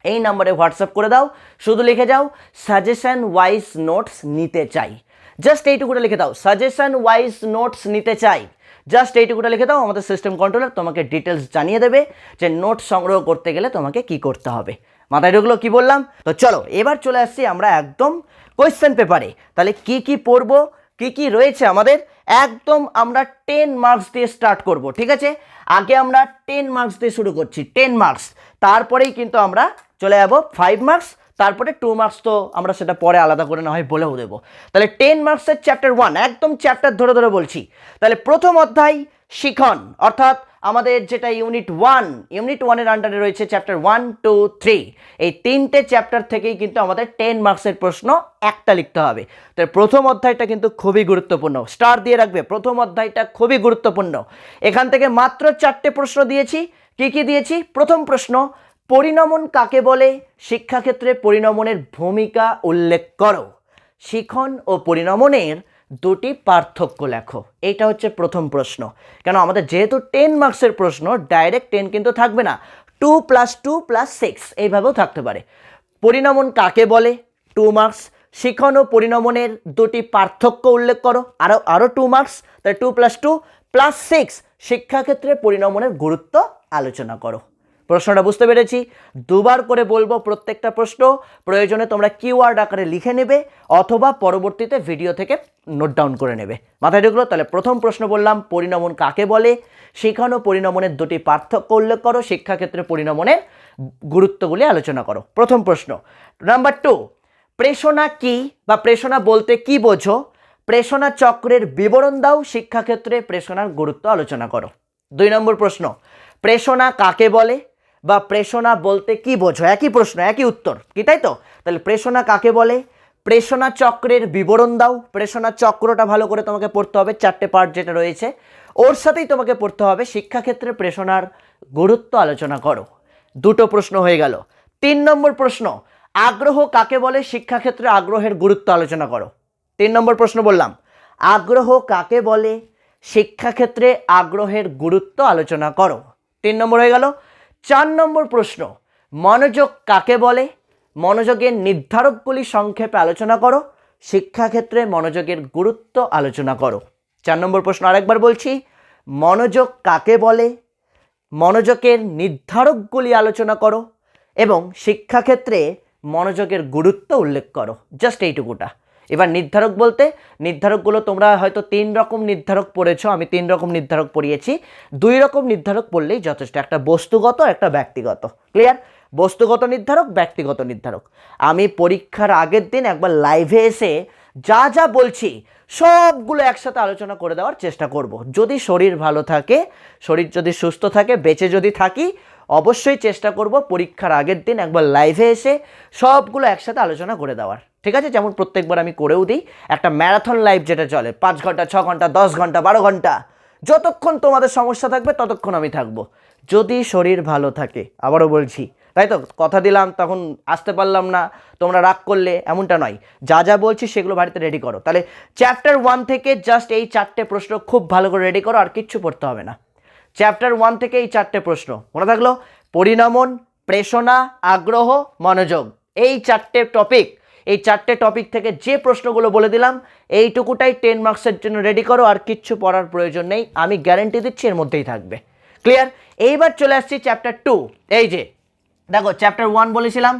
এই নাম্বারে হোয়াটসঅ্যাপ করে দাও, শুধু লিখে যাও সাজেশন ওয়াইজ নোটস নিতে চাই, জাস্ট এইটুকুটা লিখে দাও, সাজেশন ওয়াইজ নোটস নিতে চাই, জাস্ট এইটুকুটা লিখে দাও। আমাদের সিস্টেম কন্ট্রোলার তোমাকে ডিটেলস জানিয়ে দেবে যে নোট সংগ্রহ করতে গেলে তোমাকে কি করতে হবে। মাথায় ঢুকলো কি বললাম? তো চলো এবার চলে আসছি আমরা একদম কোয়েশ্চেন পেপারে। তাহলে কি কি পড়বো, কি কি রয়েছে আমাদের, একদম আমরা 10 মার্কস দিয়ে স্টার্ট করব, ঠিক আছে? আগে আমরা 10 মার্কস দিয়ে শুরু করছি, 10 মার্কস, তারপরেই কিন্তু আমরা চলে যাব 5 মার্কস, তারপরে 2 মার্কস তো আমরা সেটা পরে আলাদা করে না হয় বলেও দেবো। তাহলে 10 মার্কসের চ্যাপ্টার 1, একদম চ্যাপ্টার ধরে ধরে বলছি। তাহলে প্রথম অধ্যায় শিখন, অর্থাৎ আমাদের যেটা ইউনিট 1 এর আন্ডারে রয়েছে চ্যাপ্টার 1, 2, 3, এই 3টে চ্যাপ্টার থেকেই কিন্তু আমাদের 10 মার্কসের প্রশ্ন একটা লিখতে হবে। তাই প্রথম অধ্যায়টা কিন্তু খুবই গুরুত্বপূর্ণ, স্টার দিয়ে রাখবে, প্রথম অধ্যায়টা খুবই গুরুত্বপূর্ণ। এখান থেকে মাত্র 4টে প্রশ্ন দিয়েছি। কি কি দিয়েছি? প্রথম প্রশ্ন, পরিণমন কাকে বলে? শিক্ষাক্ষেত্রে পরিণমনের ভূমিকা উল্লেখ করো। শিখন ও পরিণমনের দুটি পার্থক্য লেখো। এইটা হচ্ছে প্রথম প্রশ্ন। কেন আমাদের যেহেতু 10 মার্কসের প্রশ্ন, ডাইরেক্ট 10 কিন্তু থাকবে না, 2 + 2 + 6 এইভাবেও থাকতে পারে। পরিণমন কাকে বলে, 2 মার্কস। শিখন ও পরিণমনের দুটি পার্থক্য উল্লেখ করো, আরও 2 মার্কস। তাই 2 + 2 + 6, শিক্ষাক্ষেত্রে পরিণমনের গুরুত্ব আলোচনা করো। প্রশ্নটা বুঝতে পেরেছি? দুবার করে বলবো প্রত্যেকটা প্রশ্ন, প্রয়োজনে তোমরা কিওয়ার্ড আকারে লিখে নেবে অথবা পরবর্তীতে ভিডিও থেকে নোট ডাউন করে নেবে। মাথায় ঢুকলো? তাহলে প্রথম প্রশ্ন বললাম, পরিণমন কাকে বলে? শিখন ও পরিণমনের দুটি পার্থক্য উল্লেখ করো, শিক্ষাক্ষেত্রে পরিণমনের গুরুত্বগুলি আলোচনা করো। প্রথম প্রশ্ন। নাম্বার 2, প্রেষণা কি বা প্রেষণা বলতে কি বোঝো? প্রেষণা চক্রের বিবরণ দাও, শিক্ষাক্ষেত্রে প্রেষণার গুরুত্ব আলোচনা করো। 2 নম্বর প্রশ্ন, প্রেষণা কাকে বলে বা প্রেষণা বলতে কি বোঝো? একই প্রশ্ন একই উত্তর, কি তাই তো? তাহলে প্রেষণা কাকে বলে, প্রেষণা চক্রের বিবরণ দাও। প্রেষণা চক্রটা ভালো করে তোমাকে পড়তে হবে, 4টে পার্ট যেটা রয়েছে ওর সাথেই তোমাকে পড়তে হবে। শিক্ষাক্ষেত্রে প্রেষণার গুরুত্ব আলোচনা করো। 2টো প্রশ্ন হয়ে গেল। 3 নম্বর প্রশ্ন, আগ্রহ কাকে বলে? শিক্ষাক্ষেত্রে আগ্রহের গুরুত্ব আলোচনা করো। 3 নম্বর প্রশ্ন বললাম, আগ্রহ কাকে বলে? শিক্ষাক্ষেত্রে আগ্রহের গুরুত্ব আলোচনা করো। 3 নম্বর হয়ে গেল। 4 নম্বর প্রশ্ন, মনোযোগ কাকে বলে? মনোযোগের নির্ধারকগুলি সংক্ষেপে আলোচনা করো। শিক্ষাক্ষেত্রে মনোযোগের গুরুত্ব আলোচনা করো। 4 নম্বর প্রশ্ন আরেকবার বলছি, মনোযোগ কাকে বলে? মনোযোগের নির্ধারকগুলি আলোচনা করো এবং শিক্ষাক্ষেত্রে মনোযোগের গুরুত্ব উল্লেখ করো। জাস্ট এইটুকুটা। এবার নির্ধারক বলতে, নির্ধারকগুলো তোমরা হয়তো 3 রকম নির্ধারক পড়েছো, আমি 3 রকম নির্ধারক পড়িয়েছি। 2 রকম নির্ধারক পড়লেই যথেষ্ট, একটা বস্তুগত, একটা ব্যক্তিগত। ক্লিয়ার? বস্তুগত নির্ধারক, ব্যক্তিগত নির্ধারক। আমি পরীক্ষার আগের দিন একবার লাইভে এসে যা যা বলছি সবগুলো একসাথে আলোচনা করে দেওয়ার চেষ্টা করব। যদি শরীর ভালো থাকে, শরীর যদি সুস্থ থাকে, বেঁচে যদি থাকি, অবশ্যই চেষ্টা করব পরীক্ষার আগের দিন একবার লাইভে এসে সবগুলো একসাথে আলোচনা করে দেওয়ার, ঠিক আছে? যেমন প্রত্যেকবার আমি করেও দিই, একটা ম্যারাথন লাইভ যেটা চলে 5 ঘন্টা, 6 ঘন্টা, 10 ঘন্টা, 12 ঘন্টা, যতক্ষণ তোমাদের সমস্যা থাকবে ততক্ষণ আমি থাকবো, যদি শরীর ভালো থাকে। আবারও বলছি, তাই তো, কথা দিলাম তখন আসতে পারলাম না, তোমরা রাগ করলে, এমনটা নয়। যা যা বলছি সেগুলো বাড়িতে রেডি করো। তাহলে চ্যাপ্টার 1 থেকে জাস্ট এই 4টে প্রশ্ন খুব ভালো করে রেডি করো, আর কিচ্ছু পড়তে হবে না। চ্যাপ্টার 1 থেকে এই 4টে প্রশ্ন মনে থাকলো: পরিণমন, প্রেষণা, আগ্রহ, মনোযোগ, এই 4টে টপিক। এই 4টে টপিক থেকে যে প্রশ্নগুলো বলে দিলাম এইটুকুটাই 10 মার্কসের জন্য রেডি করো, আর কিচ্ছু পড়ার প্রয়োজন নেই, আমি গ্যারেন্টি দিচ্ছি এর মধ্যেই থাকবে। ক্লিয়ার? এইবার চলে আসছি চ্যাপ্টার 2। এই যে দেখো, চ্যাপ্টার 1 বলেছিলাম,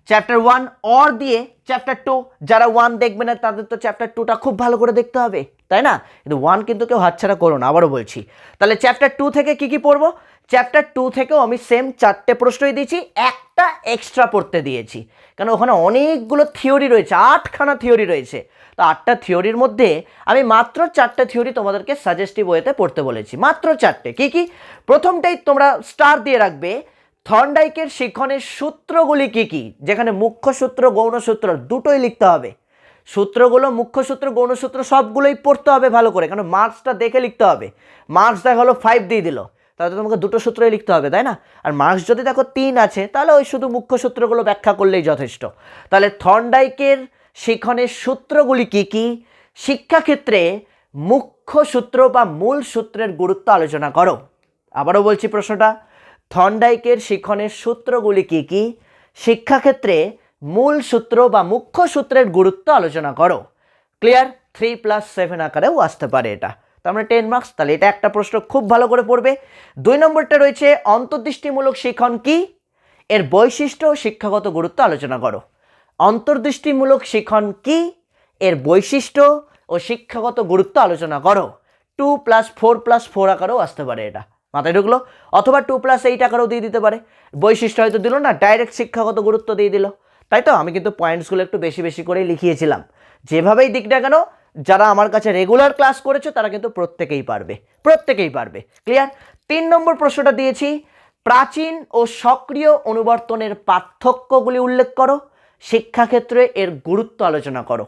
চ্যাপ্টার 1 অর দিয়ে চ্যাপ্টার 2, যারা 1 দেখবে না তাদের তো চ্যাপ্টার 2টা খুব ভালো করে দেখতে হবে, তাই না? কিন্তু 1 কিন্তু কেউ হাতছাড়া করো না, আবারও বলছি। তাহলে চ্যাপ্টার 2 থেকে কি কি পড়বো? চ্যাপ্টার 2 থেকেও আমি সেম 4টে প্রশ্নই দিয়েছি, একটা এক্সট্রা পড়তে দিয়েছি, কারণ ওখানে অনেকগুলো থিওরি রয়েছে, 8খানা থিওরি রয়েছে। তো 8টা থিওরির মধ্যে আমি মাত্র 4টে থিওরি তোমাদেরকে সাজেস্টিভ ওয়েতে পড়তে বলেছি, মাত্র 4টে। কি কি? প্রথমটাই তোমরা স্টার দিয়ে রাখবে, থর্নডাইকের শিক্ষণের সূত্রগুলি কি কি, যেখানে মুখ্য সূত্র, গৌণ সূত্র দুটোই লিখতে হবে। সূত্রগুলো, মুখ্য সূত্র, গৌণ সূত্র সবগুলোই পড়তে হবে ভালো করে, কারণ মার্কসটা দেখে লিখতে হবে। মার্কস দেখা হলো 5 দিয়ে দিল, তাহলে তোমাকে দুটো সূত্রই লিখতে হবে, তাই না? আর মার্কস যদি দেখো 3 আছে, তাহলে ওই শুধু মুখ্য সূত্রগুলো ব্যাখ্যা করলেই যথেষ্ট। তাহলে থর্নডাইকের শিক্ষণের সূত্রগুলি কি কি, শিক্ষাক্ষেত্রে মুখ্য সূত্র বা মূল সূত্রের গুরুত্ব আলোচনা করো। আবারও বলছি প্রশ্নটা, থর্নডাইকের শিক্ষণের সূত্রগুলি কি কি, শিক্ষাক্ষেত্রে মূল সূত্র বা মুখ্য সূত্রের গুরুত্ব আলোচনা করো। ক্লিয়ার? 3+7 আকারেও আসতে পারে এটা, তার মানে 10 মার্কস। তাহলে এটা একটা প্রশ্ন খুব ভালো করে পড়বে। 2 নম্বরটা রয়েছে অন্তর্দৃষ্টিমূলক শিক্ষণ কি, এর বৈশিষ্ট্য ও শিক্ষাগত গুরুত্ব আলোচনা করো। অন্তর্দৃষ্টিমূলক শিক্ষণ কি, এর বৈশিষ্ট্য ও শিক্ষাগত গুরুত্ব আলোচনা করো। 2+4+4 আকারেও আসতে পারে এটা, মাথায় ঢুকলো? অথবা 2+8 আকারেও দিয়ে দিতে পারে। বৈশিষ্ট্য হয়তো দিল না, ডাইরেক্ট শিক্ষাগত গুরুত্ব দিয়ে দিল, তাই তো? আমি কিন্তু পয়েন্টসগুলো একটু বেশি বেশি করেই লিখিয়েছিলাম। যেভাবেই দিক না কেন, যারা আমার কাছে রেগুলার ক্লাস করেছো তারা কিন্তু প্রত্যেকেই পারবে, প্রত্যেকেই পারবে। ক্লিয়ার? 3 নম্বর প্রশ্নটা দিয়েছি, প্রাচীন ও সক্রিয় অনুবর্তনের পার্থক্যগুলি উল্লেখ করো, শিক্ষাক্ষেত্রে এর গুরুত্ব আলোচনা করো।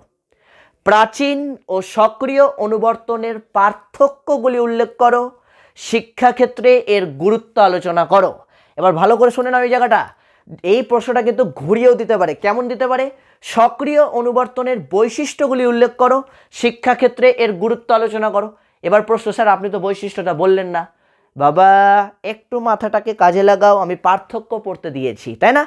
প্রাচীন ও সক্রিয় অনুবর্তনের পার্থক্যগুলি উল্লেখ করো, শিক্ষাক্ষেত্রে এর গুরুত্ব আলোচনা করো। এবার ভালো করে শুনে নাও এই জায়গাটা, এই প্রশ্নটা কিন্তু ঘুরিয়েও দিতে পারে। কেমন দিতে পারে? সক্রিয় অনুবর্তনের বৈশিষ্ট্যগুলি উল্লেখ করো, শিক্ষাক্ষেত্রে এর গুরুত্ব আলোচনা করো। এবার প্রশ্ন, স্যার আপনি তো বৈশিষ্ট্যটা বললেন না। বাবা, একটু মাথাটাকে কাজে লাগাও, আমি পার্থক্য পড়তে দিয়েছি, তাই না?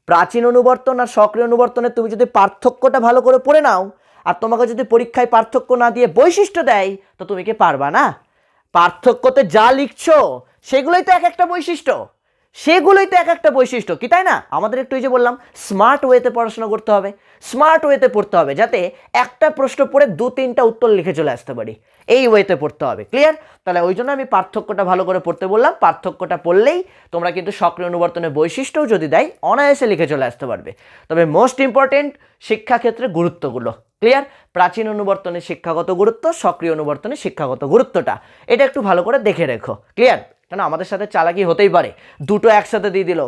প্রাচীন অনুবর্তন আর সক্রিয় অনুবর্তনের তুমি যদি পার্থক্যটা ভালো করে পড়ে নাও, আর তোমাকে যদি পরীক্ষায় পার্থক্য না দিয়ে বৈশিষ্ট্য দেয়, তো তুমি কি পারবা না? পার্থক্যতে যা লিখছো সেগুলোই তো এক একটা বৈশিষ্ট্য, সেগুলোই তো এক একটা বৈশিষ্ট্য, কি তাই না? আমাদের একটু, এই যে বললাম, স্মার্ট ওয়েতে পড়াশোনা করতে হবে, স্মার্ট ওয়েতে পড়তে হবে, যাতে একটা প্রশ্ন পড়ে 2-3টা উত্তর লিখে চলে আসতে পারি, এই ওয়েতে পড়তে হবে। ক্লিয়ার? তাহলে ওই জন্য আমি পার্থক্যটা ভালো করে পড়তে বললাম। পার্থক্যটা পড়লেই তোমরা কিন্তু সক্রিয় অনুবর্তনের বৈশিষ্ট্যও যদি দেয় অনায়াসে লিখে চলে আসতে পারবে। তবে মোস্ট ইম্পর্টেন্ট শিক্ষাক্ষেত্রে গুরুত্বগুলো। ক্লিয়ার? প্রাচীন অনুবর্তনের শিক্ষাগত গুরুত্ব, সক্রিয় অনুবর্তনের শিক্ষাগত গুরুত্বটা এটা একটু ভালো করে দেখে রেখো। ক্লিয়ার? কেন আমাদের সাথে চালাকি হতেই পারে, দুটো একসাথে দিয়ে দিল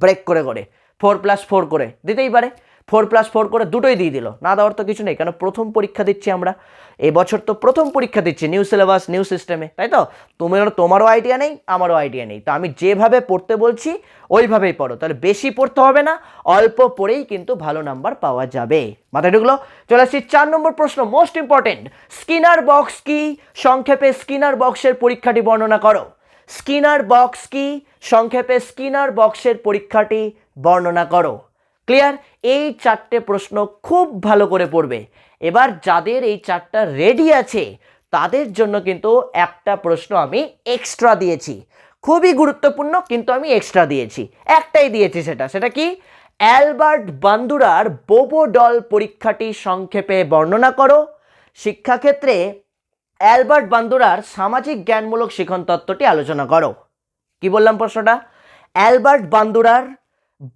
ব্রেক করে করে, 4+4 করে দিতেই পারে, 4+4 করে দুটোই দিয়ে দিল, না দেওয়ার তো কিছু নেই। কেন প্রথম পরীক্ষা দিচ্ছি আমরা, এবছর তো প্রথম পরীক্ষা দিচ্ছি নিউ সিলেবাস, নিউ সিস্টেমে, তাই তো? তোমারও আইডিয়া নেই, আমারও আইডিয়া নেই, তো আমি যেভাবে পড়তে বলছি ওইভাবেই পড়ো। তাহলে বেশি পড়তে হবে না, অল্প পড়েই কিন্তু ভালো নাম্বার পাওয়া যাবে। মাথায় ঢুকলো? চলে আসছি 4 নম্বর প্রশ্ন, মোস্ট ইম্পর্টেন্ট। স্কিনার বক্স কি, সংক্ষেপে স্কিনার বক্সের পরীক্ষাটি বর্ণনা করো। স্কিনার বক্স কি, সংক্ষেপে স্কিনার বক্সের পরীক্ষাটি বর্ণনা করো। ক্লিয়ার? এই 4টে প্রশ্ন খুব ভালো করে পড়বে। এবার যাদের এই 4টা রেডি আছে তাদের জন্য কিন্তু একটা প্রশ্ন আমি এক্সট্রা দিয়েছি, খুবই গুরুত্বপূর্ণ, কিন্তু আমি এক্সট্রা দিয়েছি, একটাই দিয়েছি, সেটা কি? অ্যালবার্ট বান্দুরার বোবো ডল পরীক্ষাটি সংক্ষেপে বর্ণনা করো। শিক্ষাক্ষেত্রে অ্যালবার্ট বান্দুরার সামাজিক জ্ঞানমূলক শিখন তত্ত্বটি আলোচনা করো। কি বললাম প্রশ্নটা? অ্যালবার্ট বান্দুরার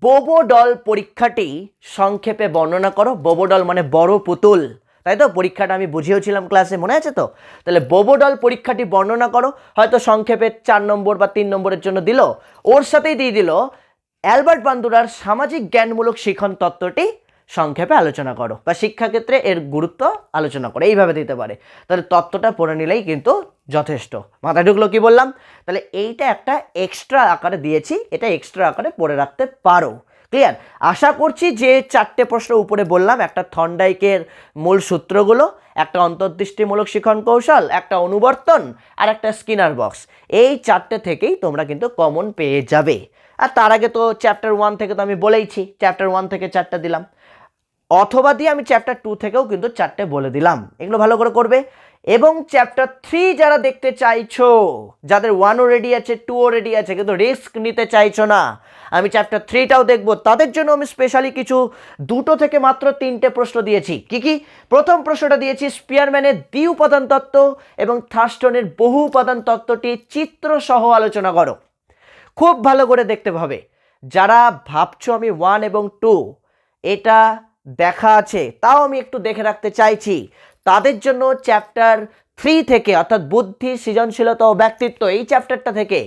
বোবো ডল পরীক্ষাটি সংক্ষেপে বর্ণনা করো। বোবো ডল মানে বড় পুতুল, তাই তো? পরীক্ষাটা আমি বুঝিয়েছিলাম ক্লাসে, মনে আছে তো? তাহলে বোবোডল পরীক্ষাটি বর্ণনা করো, হয়তো সংক্ষেপে 4 নম্বর বা 3 নম্বরের জন্য দিল, ওর সাথেই দিয়ে দিল অ্যালবার্ট বান্দুরার সামাজিক জ্ঞানমূলক শিখন তত্ত্বটি সংক্ষেপে আলোচনা করো বা শিক্ষাক্ষেত্রে এর গুরুত্ব আলোচনা করো, এইভাবে দিতে পারে। তাহলে তত্ত্বটা পড়ে নিলেই কিন্তু যথেষ্ট। মাথায় ঢুকলো কি বললাম? তাহলে এইটা একটা এক্সট্রা আকারে দিয়েছি, এটা এক্সট্রা আকারে পড়ে রাখতে পারো। ক্লিয়ার? আশা করছি যে 4টে প্রশ্ন উপরে বললাম, একটা থর্নডাইকের মূল সূত্রগুলো, একটা অন্তর্দৃষ্টিমূলক শিখন কৌশল, একটা অনুবর্তন, আর একটা স্কিনার বক্স, এই 4টে থেকেই তোমরা কিন্তু কমন পেয়ে যাবে। আর তার আগে তো চ্যাপ্টার 1 থেকে তো আমি বলেইছি, চ্যাপ্টার 1 থেকে 4টা দিলাম, অথবা দিয়ে আমি চ্যাপ্টার 2 থেকেও কিন্তু 4টে বলে দিলাম। এগুলো ভালো করে করবে। এবং চ্যাপ্টার 3 যারা দেখতে চাইছো, যাদের 1ও রেডি আছে, 2ও রেডি আছে, কিন্তু রিস্ক নিতে চাইছো না, আমি চ্যাপ্টার 3টাও দেখবো, তাদের জন্য আমি স্পেশালি কিছু 2টো থেকে মাত্র 3টে প্রশ্ন দিয়েছি। কি কি? প্রথম প্রশ্নটা দিয়েছি স্পিয়ারম্যানের দ্বি উপাদান তত্ত্ব এবং থার্স্টনের বহু উপাদান তত্ত্বটি চিত্র সহ আলোচনা করো। খুব ভালো করে দেখতে হবে। যারা ভাবছো আমি 1 এবং 2 এটা দেখা আছে, তাও আমি একটু দেখে রাখতে চাইছি, তাদের জন্য চ্যাপ্টার 3 থেকে, অর্থাৎ বুদ্ধি, সৃজনশীলতা ও ব্যক্তিত্ব, এই চ্যাপ্টারটা থেকে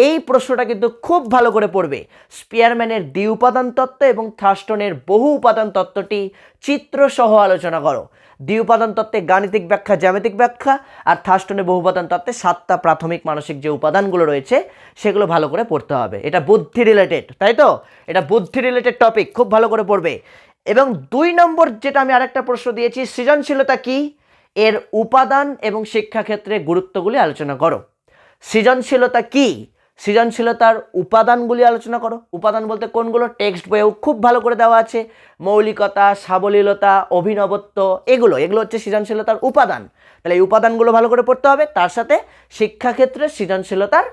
এই প্রশ্নটা কিন্তু খুব ভালো করে পড়বে। স্পিয়ারম্যানের দ্বি উপাদান তত্ত্ব এবং থার্স্টনের বহু উপাদান তত্ত্বটি চিত্র সহ আলোচনা করো। দ্বি উপাদান তত্ত্বে গাণিতিক ব্যাখ্যা, জ্যামিতিক ব্যাখ্যা, আর থার্স্টনের বহু উপাদান তত্ত্বে 7টা প্রাথমিক মানসিক যে উপাদানগুলো রয়েছে সেগুলো ভালো করে পড়তে হবে। এটা বুদ্ধি রিলেটেড, তাই তো? এটা বুদ্ধি রিলেটেড টপিক, খুব ভালো করে পড়বে। এবং 2 নম্বর যেটা আমি আরেকটা প্রশ্ন দিয়েছি, সৃজনশীলতা কি, এর উপাদান এবং শিক্ষাক্ষেত্রে গুরুত্বগুলি আলোচনা করো। সৃজনশীলতা কি, সৃজনশীলতার উপাদানগুলি আলোচনা করো। উপাদান বলতে কোনগুলো? টেক্সট বইয়েও খুব ভালো করে দেওয়া আছে। মৌলিকতা, সাবলীলতা, অভিনবত্ব, এগুলো হচ্ছে সৃজনশীলতার উপাদান। তাহলে এই উপাদানগুলো ভালো করে পড়তে হবে, তার সাথে শিক্ষাক্ষেত্রে সৃজনশীলতার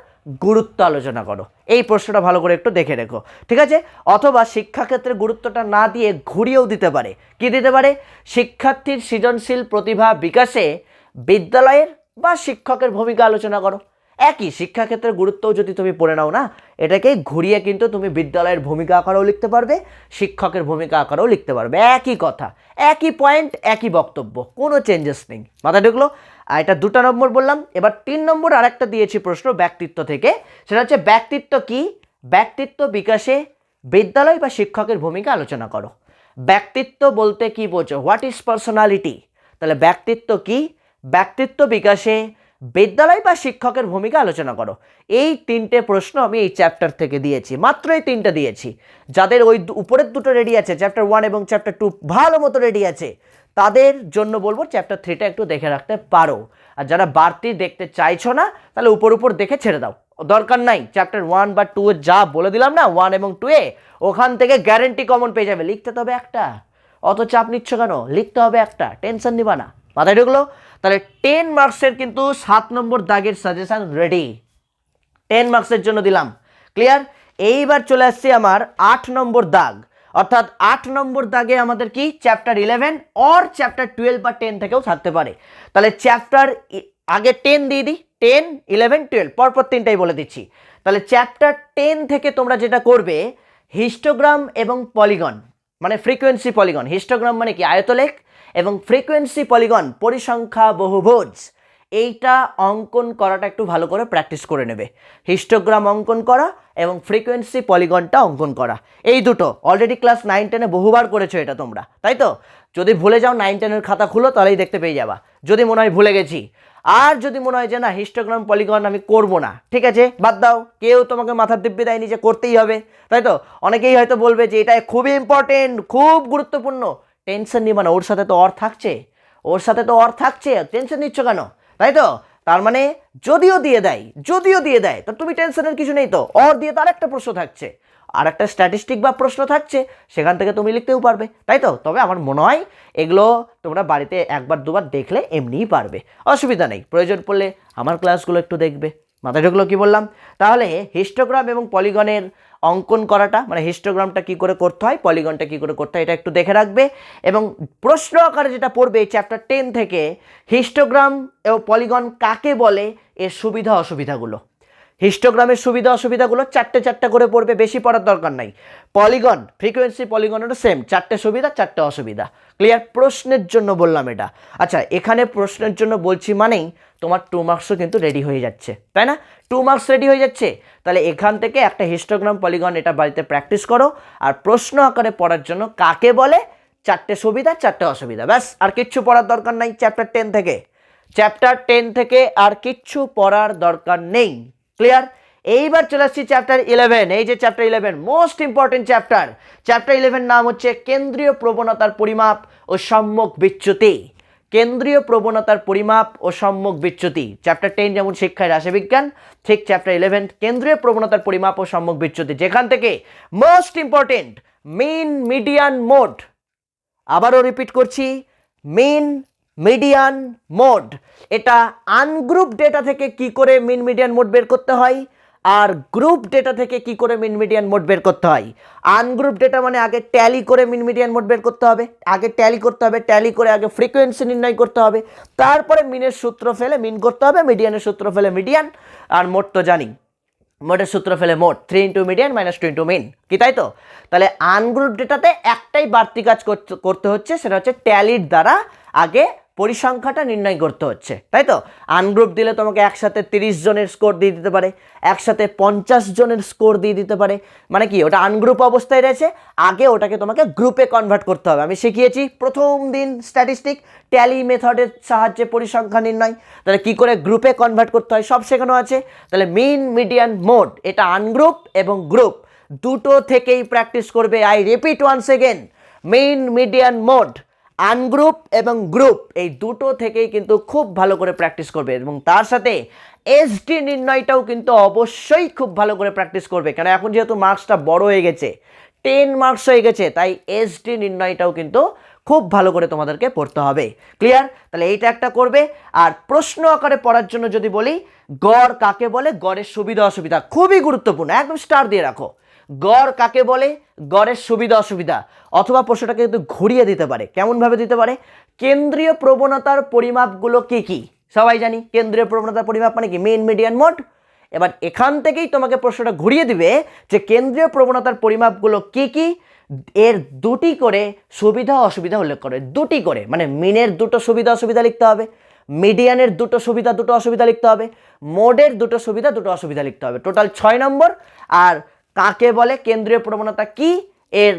গুরুত্ব আলোচনা করো। এই প্রশ্নটা ভালো করে একটু দেখে রেখো, ঠিক আছে? অথবা শিক্ষাক্ষেত্রে গুরুত্বটা না দিয়ে ঘুরিয়েও দিতে পারে। কি দিতে পারে? শিক্ষার্থীর সৃজনশীল প্রতিভা বিকাশে বিদ্যালয়ের বা শিক্ষকের ভূমিকা আলোচনা করো। একই শিক্ষাক্ষেত্রের গুরুত্বও যদি তুমি পড়ে নাও না, এটাকে ঘুরিয়ে কিন্তু তুমি বিদ্যালয়ের ভূমিকা আকারেও লিখতে পারবে, শিক্ষকের ভূমিকা আকারেও লিখতে পারবে। একই কথা, একই পয়েন্ট, একই বক্তব্য, কোনো চেঞ্জেস নেই। মাথায় ঢুকলো? আর এটা 2টা নম্বর বললাম। এবার 3 নম্বর আরেকটা দিয়েছি প্রশ্ন ব্যক্তিত্ব থেকে, সেটা হচ্ছে ব্যক্তিত্ব কি, ব্যক্তিত্ব বিকাশে বিদ্যালয় বা শিক্ষকের ভূমিকা আলোচনা করো। ব্যক্তিত্ব বলতে কি বোঝো? What is personality? তাহলে ব্যক্তিত্ব কি, ব্যক্তিত্ব বিকাশে বিদ্যালয় বা শিক্ষকের ভূমিকা আলোচনা করো। এই 3টে প্রশ্ন আমি এই চ্যাপ্টার থেকে দিয়েছি, মাত্র এই 3টা দিয়েছি। যাদের ওই উপরের 2টো রেডি আছে, চ্যাপ্টার 1 এবং চ্যাপ্টার 2 ভালো মতো রেডি আছে, তাদের জন্য বলবো চ্যাপ্টার 3টা একটু দেখে রাখতে পারো। আর যারা বাড়তি দেখতে চাইছো না, তাহলে উপর দেখে ছেড়ে দাও, দরকার নাই। চ্যাপ্টার 1 বা 2 এ যা বলে দিলাম না, 1 এবং 2 এ, ওখান থেকে গ্যারেন্টি কমন পেয়ে যাবে। লিখতে তবে একটা, অত চাপ নিচ্ছ কেন? লিখতে হবে একটা, টেনশন নিবা না। মাথায় ঢুকলো? তাহলে 10 মার্কসের কিন্তু 7 নম্বর দাগের সাজেশন রেডি, 10 মার্কসের জন্য দিলাম। ক্লিয়ার? এইবার চলে আসছে আমার 8 নম্বর দাগ, অর্থাৎ 8 নম্বর দাগে আমাদের কি চ্যাপ্টার 11 অর চ্যাপ্টার 12 বা 10 থেকেও থাকতে পারে। তাহলে চ্যাপ্টার আগে 10 দিয়ে দিই, 10, 11, 12 পরপর 3টাই বলে দিচ্ছি। তাহলে চ্যাপ্টার 10 থেকে তোমরা যেটা করবে, হিস্টোগ্রাম এবং পলিগন, মানে ফ্রিকোয়েন্সি পলিগন। হিস্টোগ্রাম মানে কি? আয়তলেখ। এবং ফ্রিকোয়েন্সি পলিগন, পরিসংখ্যা বহুভুজ, এইটা অঙ্কন করাটা একটু ভালো করে প্র্যাকটিস করে নেবে। হিস্টোগ্রাম অঙ্কন করা এবং ফ্রিকোয়েন্সি পলিগনটা অঙ্কন করা, এই দুটো অলরেডি ক্লাস 9-10-এ বহুবার করেছো এটা তোমরা, তাই তো? যদি ভুলে যাও 9-10-এর খাতা খুলো, তাহলেই দেখতে পেয়ে যাবা। যদি মনে হয় ভুলে গেছি, আর যদি মনে হয় যে না হিস্টোগ্রাম পলিগন আমি করব না, ঠিক আছে, বাদ দাও। কেউ তোমাকে মাথার দিব্যি দেয়নি যে করতেই হবে, তাই তো? অনেকেই হয়তো বলবে যে এটা খুবই ইম্পর্টেন্ট, খুব গুরুত্বপূর্ণ। টেনশন নিবা না, ওর সাথে তো অর থাকছে, ওর সাথে তো অর থাকছে, টেনশন নিচ্ছ কেন? তাই তো? তার মানে যদিও দিয়ে দেয় তো তুমি টেনশনের কিছু নেই তো। অর দিয়ে তার একটা প্রশ্ন থাকছে, আর একটা স্ট্যাটিস্টিক বা প্রশ্ন থাকছে, সেখান থেকে তুমি লিখতেও পারবে, তাই তো? তবে আমার মনে হয় এগুলো তোমরা বাড়িতে 1-2বার দেখলে এমনিই পারবে, অসুবিধা নেই। প্রয়োজন পড়লে আমার ক্লাসগুলো একটু দেখবে। মাথায় ঢুকলো কি বললাম? তাহলে হিস্টোগ্রাম এবং পলিগনের অঙ্কন করাটা, মানে হিস্টোগ্রামটা কি করে করতে হয়, পলিগনটা কি করে করতে হয়, এটা একটু দেখে রাখবে। এবং প্রশ্ন আকারে যেটা পড়বে চ্যাপ্টার 10 থেকে, হিস্টোগ্রাম এবং পলিগন কাকে বলে, এর সুবিধা অসুবিধাগুলো, হিস্টোগ্রামের সুবিধা অসুবিধাগুলো চারটে চারটে করে পড়বে, বেশি পড়ার দরকার নাই। পলিগন, ফ্রিকোয়েন্সি পলিগনেরও সেম, চারটে সুবিধা চারটে অসুবিধা। ক্লিয়ার? প্রশ্নের জন্য বললাম এটা। আচ্ছা, এখানে প্রশ্নের জন্য বলছি মানেই তোমার 2 মার্কসও কিন্তু রেডি হয়ে যাচ্ছে, তাই না? 2 মার্কস রেডি হয়ে যাচ্ছে। তাহলে এখান থেকে একটা হিস্টোগ্রাম পলিগন এটা বাড়িতে প্র্যাকটিস করো। আর প্রশ্ন আকারে পড়ার জন্য কাকে বলে, চারটে সুবিধা চারটে অসুবিধা, ব্যাস। আর কিচ্ছু পড়ার দরকার নাই চ্যাপ্টার 10 থেকে। চ্যাপ্টার 10 থেকে আর কিচ্ছু পড়ার দরকার নেই। ক্লিয়ার? এইবার চলে আসছি চ্যাপ্টার 11। এই যে chapter 11 most important chapter. Chapter 11 নাম হচ্ছে কেন্দ্রীয় প্রবণতার পরিমাপ ও সম্মুখ বিচ্যুতি। কেন্দ্রীয় প্রবণতার পরিমাপ ও সম্মুখ বিচ্যুতি। চ্যাপ্টার 10 যেমন শিক্ষায় রাশিবিজ্ঞান, ঠিক চ্যাপ্টার 11 কেন্দ্রীয় প্রবণতার পরিমাপ ও সম্মুখ বিচ্যুতি, যেখান থেকে most important mean median mode. আবারও রিপিট করছি, মিন মিডিয়ান মোড। এটা আনগ্রুপ ডেটা থেকে কি করে মিন মিডিয়ান মোড বের করতে হয়, আর গ্রুপ ডেটা থেকে কি করে মিন মিডিয়ান মোড বের করতে হয়। আনগ্রুপ ডেটা মানে আগে ট্যালি করে মিন মিডিয়ান মোড বের করতে হবে, আগে ট্যালি করতে হবে, ট্যালি করে আগে ফ্রিকোয়েন্সি নির্ণয় করতে হবে, তারপরে মিনের সূত্র ফেলে মিন করতে হবে, মিডিয়ানের সূত্র ফেলে মিডিয়ান, আর মোড তো জানি, মোডের সূত্র ফেলে mode 3 into median minus 2 into mean, কি তাই তো? তাহলে আনগ্রুপ ডেটাতে একটাই বাড়তি কাজ করতে হচ্ছে, সেটা হচ্ছে ট্যালির দ্বারা আগে পরিসংখ্যাটা নির্ণয় করতে হচ্ছে, তাই তো? আনগ্রুপ দিলে তোমাকে একসাথে 30 জনের স্কোর দিয়ে দিতে পারে, একসাথে 50 জনের স্কোর দিয়ে দিতে পারে। মানে কি, ওটা আনগ্রুপ অবস্থায় রয়েছে, আগে ওটাকে তোমাকে গ্রুপে কনভার্ট করতে হবে। আমি শিখিয়েছি প্রথম দিন স্ট্যাটিস্টিক ট্যালি মেথডের সাহায্যে পরিসংখ্যা নির্ণয়, তাহলে কি করে গ্রুপে কনভার্ট করতে হয় সব শেখানো আছে। তাহলে মিন মিডিয়ান মোড এটা আনগ্রুপ এবং গ্রুপ দুটো থেকেই প্র্যাকটিস করবে। I repeat once again, mean median mode ungroup এবং গ্রুপ এই দুটো থেকেই কিন্তু খুব ভালো করে প্র্যাকটিস করবে, এবং তার সাথে এসডি নির্ণয়টাও কিন্তু অবশ্যই খুব ভালো করে প্র্যাকটিস করবে। কারণ এখন যেহেতু মার্কসটা বড় হয়ে গেছে, 10 মার্কস হয়ে গেছে, তাই এসডি নির্ণয়টাও কিন্তু খুব ভালো করে তোমাদেরকে পড়তে হবে। ক্লিয়ার? তাহলে এইটা একটা করবে। আর প্রশ্ন আকারে পড়ার জন্য যদি বলি, গড় কাকে বলে, গড়ের সুবিধা অসুবিধা খুবই গুরুত্বপূর্ণ, একদম স্টার দিয়ে রাখো। গড় কাকে বলে, গড়ের সুবিধা অসুবিধা, অথবা প্রশ্নটাকে কিন্তু ঘুরিয়ে দিতে পারে। কেমনভাবে দিতে পারে, কেন্দ্রীয় প্রবণতার পরিমাপগুলো কি কি? সবাই জানি কেন্দ্রীয় প্রবণতার পরিমাপ মানে কি, মিন মিডিয়ান মোড। এবার এখান থেকেই তোমাকে প্রশ্নটা ঘুরিয়ে দিবে যে কেন্দ্রীয় প্রবণতার পরিমাপগুলো কি কি, এর দুটি করে সুবিধা অসুবিধা উল্লেখ করে। দুটি করে মানে মিনের দুটো সুবিধা অসুবিধা লিখতে হবে, মিডিয়ানের দুটো সুবিধা দুটো অসুবিধা লিখতে হবে, মোডের দুটো সুবিধা দুটো অসুবিধা লিখতে হবে, টোটাল 6 নম্বর। আর কাকে বলে, কেন্দ্রীয় প্রবণতা কি, এর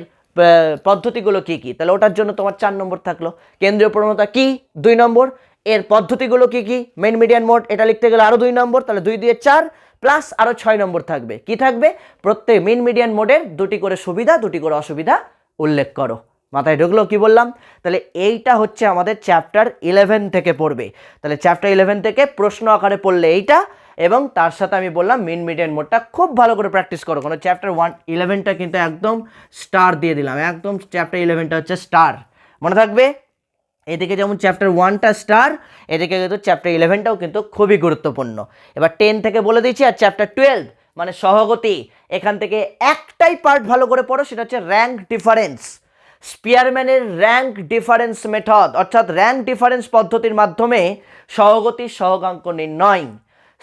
পদ্ধতিগুলো কি কি, তাহলে ওটার জন্য তোমার 4 নম্বর থাকলো। কেন্দ্রীয় প্রবণতা কি 2 নম্বর, এর পদ্ধতিগুলো কি কি, মেন মিডিয়ান মোড এটা লিখতে গেলে আরও 2 নম্বর, তাহলে 2 দিয়ে 4 প্লাস আরও 6 নম্বর থাকবে। কি থাকবে, প্রত্যেক মেন মিডিয়ান মোডের দুটি করে সুবিধা দুটি করে অসুবিধা উল্লেখ করো। মাথায় ঢুকলো কি বললাম? তাহলে এইটা হচ্ছে আমাদের চ্যাপ্টার 11 থেকে পড়বে। তাহলে চ্যাপ্টার 11 থেকে প্রশ্ন আকারে পড়লে এইটা, এবং তার সাথে আমি বললাম মিন মিডিয়ান মোডটা খুব ভালো করে প্র্যাকটিস করো। কারণ চ্যাপ্টার 11টা কিন্তু একদম স্টার দিয়ে দিলাম, একদম চ্যাপ্টার 11টা হচ্ছে স্টার, মনে থাকবে। এদিকে যেমন চ্যাপ্টার 1টা স্টার, এদিকে কিন্তু চ্যাপ্টার 11টাও কিন্তু খুবই গুরুত্বপূর্ণ। এবার 10 থেকে বলে দিচ্ছি। আর চ্যাপ্টার 12 মানে সহগতি, এখান থেকে একটাই পার্ট ভালো করে পড়ো, সেটা হচ্ছে র্যাঙ্ক ডিফারেন্স। স্পিয়ারম্যানের র্যাঙ্ক ডিফারেন্স মেথড, অর্থাৎ র্যাঙ্ক ডিফারেন্স পদ্ধতির মাধ্যমে সহগতির সহগাঙ্ক নির্ণয়।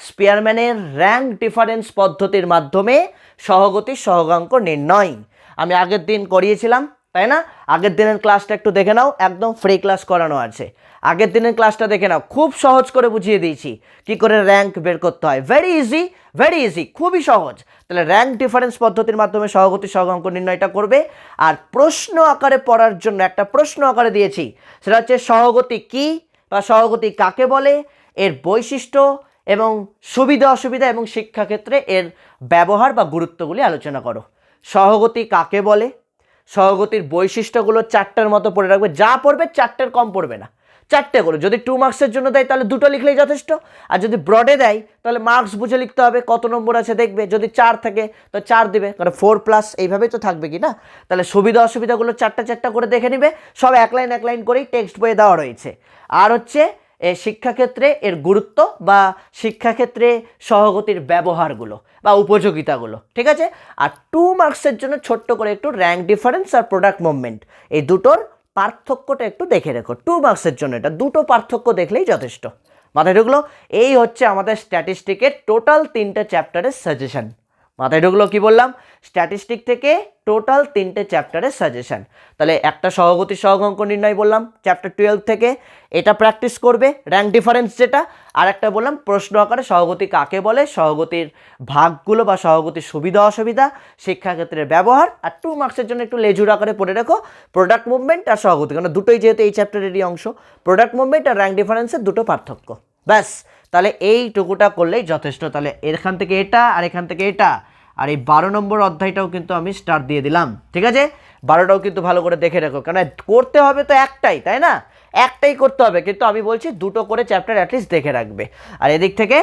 স্পিয়ারম্যানের র্যাঙ্ক ডিফারেন্স পদ্ধতির মাধ্যমে সহগতির সহগাঙ্ক নির্ণয় আমি আগের দিন করিয়েছিলাম, তাই না? আগের দিনের ক্লাসটা একটু দেখে নাও, একদম ফ্রি ক্লাস করানো আছে। আগের দিনের ক্লাসটা দেখে নাও, খুব সহজ করে বুঝিয়ে দিয়েছি কি করে র্যাঙ্ক বের করতে হয়। ভেরি ইজি, খুবই সহজ। তাহলে র্যাঙ্ক ডিফারেন্স পদ্ধতির মাধ্যমে সহগতির সহগাঙ্ক নির্ণয়টা করবে। আর প্রশ্ন আকারে পড়ার জন্য একটা প্রশ্ন আকারে দিয়েছি, সেটা হচ্ছে সহগতি কি বা সহগতি কাকে বলে, এর বৈশিষ্ট্য এবং সুবিধা অসুবিধা এবং শিক্ষাক্ষেত্রে এর ব্যবহার বা গুরুত্বগুলি আলোচনা করো। সহগতি কাকে বলে, সহগতির বৈশিষ্ট্যগুলো 4টার মতো পড়ে রাখবে, যা পড়বে 4টের কম পড়বে না, 4টে করে। যদি 2 মার্কসের জন্য দেয় তাহলে 2টো লিখলেই যথেষ্ট, আর যদি ব্রডে দেয় তাহলে মার্কস বুঝে লিখতে হবে, কত নম্বর আছে দেখবে। যদি 4 থাকে তো 4 দিবে, কারণ 4+ এইভাবেই তো থাকবে কি না। তাহলে সুবিধা অসুবিধাগুলো 4টা করে দেখে নিবে, সব এক লাইন করেই টেক্সট বইয়ে দেওয়া রয়েছে। আর হচ্ছে শিক্ষাক্ষেত্রে এর গুরুত্ব বা শিক্ষাক্ষেত্রে সহগতির ব্যবহারগুলো বা উপযোগিতাগুলো, ঠিক আছে। আর 2 মার্কসের জন্য ছোট্ট করে একটু র্যাঙ্ক ডিফারেন্স আর প্রোডাক্ট মুভমেন্ট এই দুটোর পার্থক্যটা একটু দেখে রেখো। 2 মার্কসের জন্য এটা দুটো পার্থক্য দেখলেই যথেষ্ট, মাথায় ঢুকলো? এই হচ্ছে আমাদের স্ট্যাটিস্টিকের টোটাল 3টে চ্যাপ্টারের সাজেশন। মাথায় ঢুকলো কি বললাম? স্ট্যাটিস্টিক থেকে টোটাল 3টে চ্যাপ্টারের সাজেশন। তাহলে একটা সহগতি সহগ নির্ণয় বললাম চ্যাপ্টার 12 থেকে, এটা প্র্যাকটিস করবে, র্যাঙ্ক ডিফারেন্স যেটা। আর একটা বললাম প্রশ্ন আকারে সহগতি কাকে বলে, সহগতির ভাগগুলো বা সহগতির সুবিধা অসুবিধা, শিক্ষাক্ষেত্রের ব্যবহার। আর 2 মার্কসের জন্য একটু লেজুর আকারে পড়ে রাখো প্রোডাক্ট মুভমেন্ট আর সহগতি, কারণ দুটোই যেহেতু এই চ্যাপ্টারেরই অংশ। প্রোডাক্ট মুভমেন্ট আর র্যাঙ্ক ডিফারেন্সের দুটো পার্থক্য, ব্যাস। তাহলে এইটুকুটা করলেই যথেষ্ট। তাহলে এখান থেকে এটা আর এখান থেকে এটা, আর এই 12 নম্বর অধ্যায়টাও কিন্তু আমি স্টার দিয়ে দিলাম, ঠিক আছে? 12টাও কিন্তু ভালো করে দেখে রাখো, কারণ করতে হবে তো একটাই, তাই না? একটাই করতে হবে, কিন্তু আমি বলছি দুটো করে চ্যাপ্টার অ্যাটলিস্ট দেখে রাখবে। আর এদিক থেকে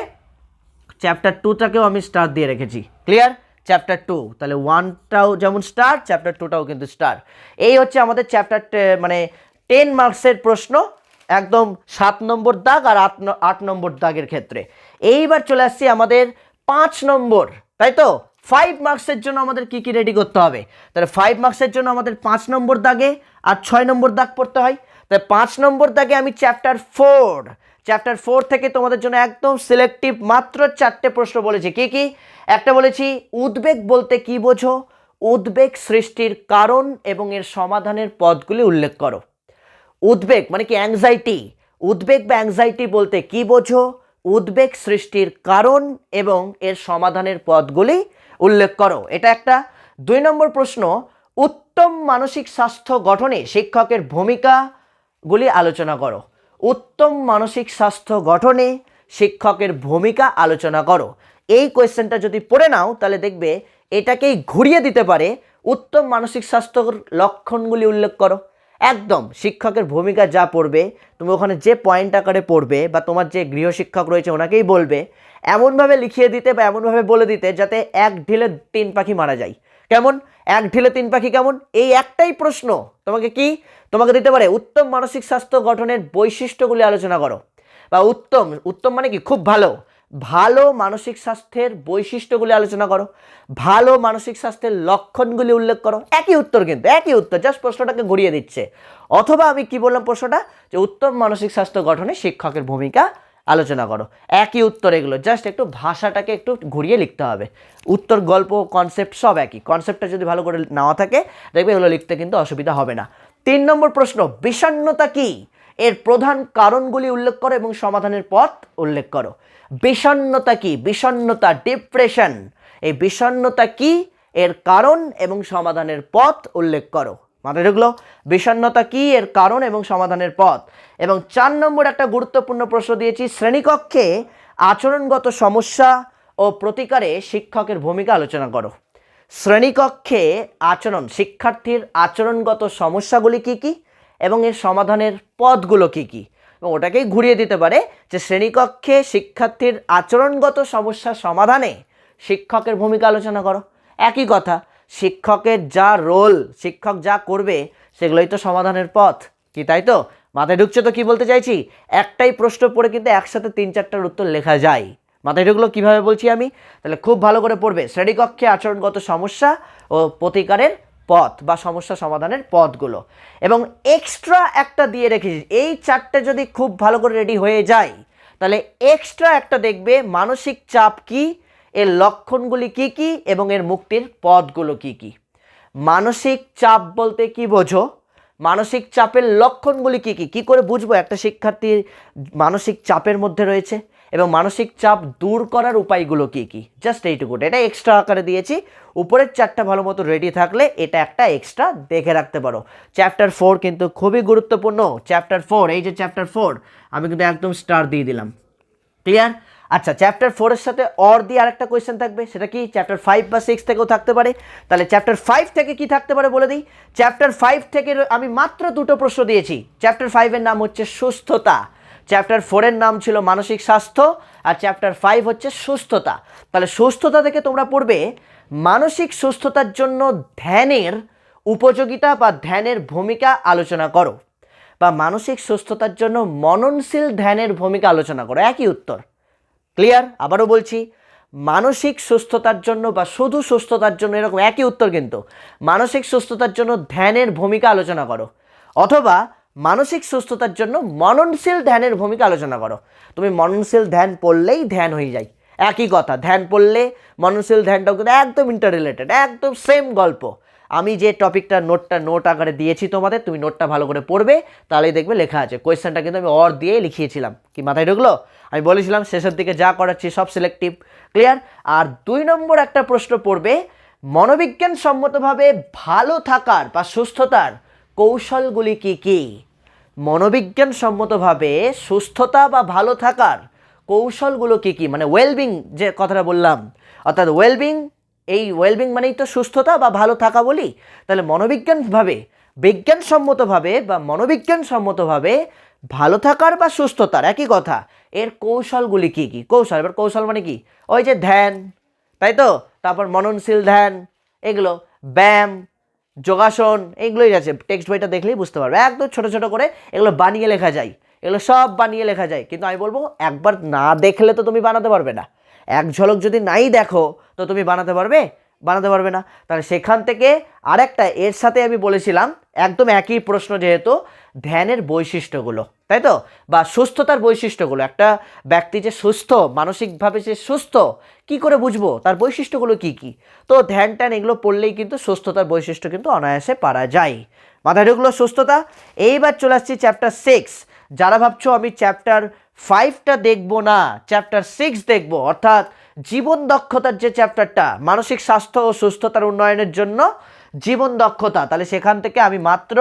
চ্যাপ্টার 2টাকেও আমি স্টার দিয়ে রেখেছি, ক্লিয়ার? চ্যাপ্টার 2, তাহলে 1টাও যেমন স্টার, চ্যাপ্টার 2টাও কিন্তু স্টার। এই হচ্ছে আমাদের চ্যাপ্টার মানে 10 মার্কসের প্রশ্ন, একদম 7 নম্বর দাগ আর 8 নম্বর দাগের ক্ষেত্রে। এইবার চলে আসছি আমাদের 5 নম্বর, তাই তো? 5 মার্কসের জন্য আমাদের কি কি রেডি করতে হবে? তাহলে 5 মার্কসের জন্য আমাদের 5 নম্বর দাগে আর 6 নম্বর দাগ পড়তে হয়। তাহলে 5 নম্বর দাগে আমি চ্যাপ্টার 4 থেকে তোমাদের জন্য একদম সিলেক্টিভ মাত্র 4টে প্রশ্ন বলেছি। কি কি? একটা বলেছি উদ্বেগ বলতে কি বোঝো, উদ্বেগ সৃষ্টির কারণ এবং এর সমাধানের পথগুলি উল্লেখ করো। উদ্বেগ মানে কি? অ্যাংজাইটি। উদ্বেগ বা অ্যাংজাইটি বলতে কি বোঝো, উদ্বেগ সৃষ্টির কারণ এবং এর সমাধানের পথগুলি উল্লেখ করো, এটা একটা। 2 নম্বর প্রশ্ন, উত্তম মানসিক স্বাস্থ্য গঠনে শিক্ষকের ভূমিকাগুলি আলোচনা করো। উত্তম মানসিক স্বাস্থ্য গঠনে শিক্ষকের ভূমিকা আলোচনা করো। এই কোয়েশ্চেনটা যদি পড়ে নাও তাহলে দেখবে এটাকেই ঘুরিয়ে দিতে পারে, উত্তম মানসিক স্বাস্থ্যর লক্ষণগুলি উল্লেখ করো। একদম শিক্ষকের ভূমিকা যা পড়বে তুমি ওখানে যে পয়েন্ট আকারে পড়বে বা তোমার যে গৃহশিক্ষক রয়েছে ওনাকেই বলবে এমনভাবে লিখিয়ে দিতে বা এমনভাবে বলে দিতে যাতে এক ঢিলে 3 পাখি মারা যায়। কেমন? এক ঢিলে 3 পাখি কেমন? এই একটাই প্রশ্ন তোমাকে দিতে পারে উত্তম মানসিক স্বাস্থ্য গঠনের বৈশিষ্ট্যগুলি আলোচনা করো, বা উত্তম মানে কি? খুব ভালো মানসিক স্বাস্থ্যের বৈশিষ্ট্যগুলি আলোচনা করো, ভালো মানসিক স্বাস্থ্যের লক্ষণগুলি উল্লেখ করো। একই উত্তর, কিন্তু একই উত্তর, জাস্ট প্রশ্নটাকে ঘুরিয়ে দিচ্ছে। অথবা আমি কি বললাম প্রশ্নটা, যে উত্তম মানসিক স্বাস্থ্য গঠনে শিক্ষকের ভূমিকা আলোচনা করো। একই উত্তর এগুলো, জাস্ট একটু ভাষাটাকে একটু ঘুরিয়ে লিখতে হবে। উত্তর, গল্প, কনসেপ্ট সব একই। কনসেপ্টটা যদি ভালো করে নেওয়া থাকে দেখবে এগুলো লিখতে কিন্তু অসুবিধা হবে না। 3 নম্বর প্রশ্ন, বিষণ্ণতা কি, এর প্রধান কারণগুলি উল্লেখ করো এবং সমাধানের পথ উল্লেখ করো। বিষণ্ণতা কি? বিষণ্ণতা, ডিপ্রেশন, এই বিষণ্ণতা কি, এর কারণ এবং সমাধানের পথ উল্লেখ করো। মাথায় ঢুকলো? বিষণ্ণতা কি, এর কারণ এবং সমাধানের পথ। এবং 4 নম্বর একটা গুরুত্বপূর্ণ প্রশ্ন দিয়েছি, শ্রেণীকক্ষে আচরণগত সমস্যা ও প্রতিকারে শিক্ষকের ভূমিকা আলোচনা করো। শ্রেণীকক্ষে শিক্ষার্থীর আচরণগত সমস্যাগুলি কি কি এবং এর সমাধানের পথগুলো কি কি। এবং ওটাকেই ঘুরিয়ে দিতে পারে যে শ্রেণীকক্ষে শিক্ষার্থীর আচরণগত সমস্যা সমাধানে শিক্ষকের ভূমিকা আলোচনা করো। একই কথা, শিক্ষকের যা রোল, শিক্ষক যা করবে সেগুলোই তো সমাধানের পথ, কি তাই তো? মাথায় ঢুকছে তো কি বলতে চাইছি? একটাই প্রশ্ন পড়ে কিন্তু একসাথে 3-4টার উত্তর লেখা যায়। মাথায় ঢুকলো কীভাবে বলছি আমি? তাহলে খুব ভালো করে পড়বে, শ্রেণীকক্ষে আচরণগত সমস্যা ও প্রতিকারের পথ বা সমস্যা সমাধানের পথগুলো। এবং এক্সট্রা একটা দিয়ে রেখেছি, এই 4টে যদি খুব ভালো করে রেডি হয়ে যায় তাহলে এক্সট্রা একটা দেখবে মানসিক চাপ কি, এর লক্ষণগুলি কি কি এবং এর মুক্তির পথগুলো কি কি। মানসিক চাপ বলতে কি বোঝো, মানসিক চাপের লক্ষণগুলি কি কি, কি করে বুঝবো একটা শিক্ষার্থী মানসিক চাপের মধ্যে রয়েছে এবং মানসিক চাপ দূর করার উপায়গুলো কি কি, জাস্ট এইটুকুটা। এটা এক্সট্রা আকারে দিয়েছি, উপরের 4টা ভালো মতো রেডি থাকলে এটা একটা এক্সট্রা দেখে রাখতে পারো। চ্যাপ্টার 4 কিন্তু খুবই গুরুত্বপূর্ণ। চ্যাপ্টার 4, এই যে চ্যাপ্টার 4 আমি কিন্তু একদম স্টার দিয়ে দিলাম, ক্লিয়ার? আচ্ছা, চ্যাপ্টার 4-এর সাথে অর দিয়ে আরেকটা কোয়েশ্চেন থাকবে, সেটা কি চ্যাপ্টার 5 বা 6 থেকেও থাকতে পারে। তাহলে চ্যাপ্টার 5 থেকে কি থাকতে পারে বলে দিই। চ্যাপ্টার 5 থেকে আমি মাত্র 2টো প্রশ্ন দিয়েছি। চ্যাপ্টার 5-এর নাম হচ্ছে সুস্থতা, চ্যাপ্টার 4-এর নাম ছিল মানসিক স্বাস্থ্য, আর চ্যাপ্টার 5 হচ্ছে সুস্থতা। তাহলে সুস্থতা থেকে তোমরা পড়বে মানসিক সুস্থতার জন্য ধ্যানের উপযোগিতা বা ধ্যানের ভূমিকা আলোচনা করো, বা মানসিক সুস্থতার জন্য মননশীল ধ্যানের ভূমিকা আলোচনা করো। একই উত্তর, ক্লিয়ার? আবারও বলছি, মানসিক সুস্থতার জন্য বা শুধু সুস্থতার জন্য এরকম একই উত্তর, কিন্তু মানসিক সুস্থতার জন্য ধ্যানের ভূমিকা আলোচনা করো, অথবা মানসিক সুস্থতার জন্য মননশীল ধ্যানের ভূমিকা আলোচনা করো। তুমি মননশীল ধ্যান পড়লেই ধ্যান হয়ে যায়, একই কথা, ধ্যান পড়লে মননশীল ধ্যানটাও কিন্তু একদম ইন্টার রিলেটেড, একদম সেম গল্প। আমি যে টপিকটা নোট আকারে দিয়েছি তোমাদের, তুমি নোটটা ভালো করে পড়বে, তাহলেই দেখবে লেখা আছে। কোয়েশ্চেনটা কিন্তু আমি অর দিয়ে লিখিয়েছিলাম, কি মাথায় ঢুকলো? আমি বলেছিলাম শেষের দিকে যা করাচ্ছি সব সিলেক্টিভ, ক্লিয়ার? আর 2 নম্বর একটা প্রশ্ন পড়বে, মনোবিজ্ঞান সম্মতভাবে ভালো থাকার বা সুস্থতার কৌশলগুলি কি কি? মনোবিজ্ঞান সম্মতভাবে সুস্থতা বা ভালো থাকার কৌশলগুলো কি কি, মানে ওয়েলবিং যে কথাটা বললাম, অর্থাৎ ওয়েলবিং, এই ওয়েলবিং মানেই তো সুস্থতা বা ভালো থাকা বলি। তাহলে মনোবিজ্ঞানভাবে, বিজ্ঞানসম্মতভাবে বা মনোবিজ্ঞানসম্মতভাবে ভালো থাকার বা সুস্থতার একই কথা, এর কৌশলগুলি কি কি? কৌশল, এবার কৌশল মানে কি? ওই যে ধ্যান, তাই তো, তারপর মননশীল ধ্যান, এগুলো ব্যায়াম, যোগাসন, এইগুলোই আছে। টেক্সট বইটা দেখলেই বুঝতে পারবে, একদম ছোট ছোট করে এগুলো বানিয়ে লেখা যায়, এগুলো সব বানিয়ে লেখা যায়। কিন্তু আমি বলবো একবার না দেখলে তো তুমি বানাতে পারবে না, এক ঝলক যদি নাই দেখো তো তুমি বানাতে পারবে? বানাতে পারবে না। তাহলে সেখান থেকে আরেকটা এর সাথে আমি বলেছিলাম একদম একই প্রশ্ন, যেহেতু ধ্যানের বৈশিষ্ট্যগুলো, তাই তো, বা সুস্থতার বৈশিষ্ট্যগুলো, একটা ব্যক্তি যে সুস্থ, মানসিকভাবে যে সুস্থ, কি করে বুঝবো তার বৈশিষ্ট্যগুলো কি কি? তো ধ্যান ট্যান এগুলো পড়লেই কিন্তু সুস্থতার বৈশিষ্ট্য কিন্তু অনায়াসে পারা যায়। মাথায় ঢুকলো সুস্থতা? এইবার চলে আসছি চ্যাপ্টার 6। যারা ভাবছো আমি চ্যাপ্টার 5টা দেখবো না, চ্যাপ্টার 6 দেখবো, অর্থাৎ জীবন দক্ষতার যে চ্যাপ্টারটা, মানসিক স্বাস্থ্য ও সুস্থতার উন্নয়নের জন্য জীবন দক্ষতা, তাহলে সেখান থেকে আমি মাত্র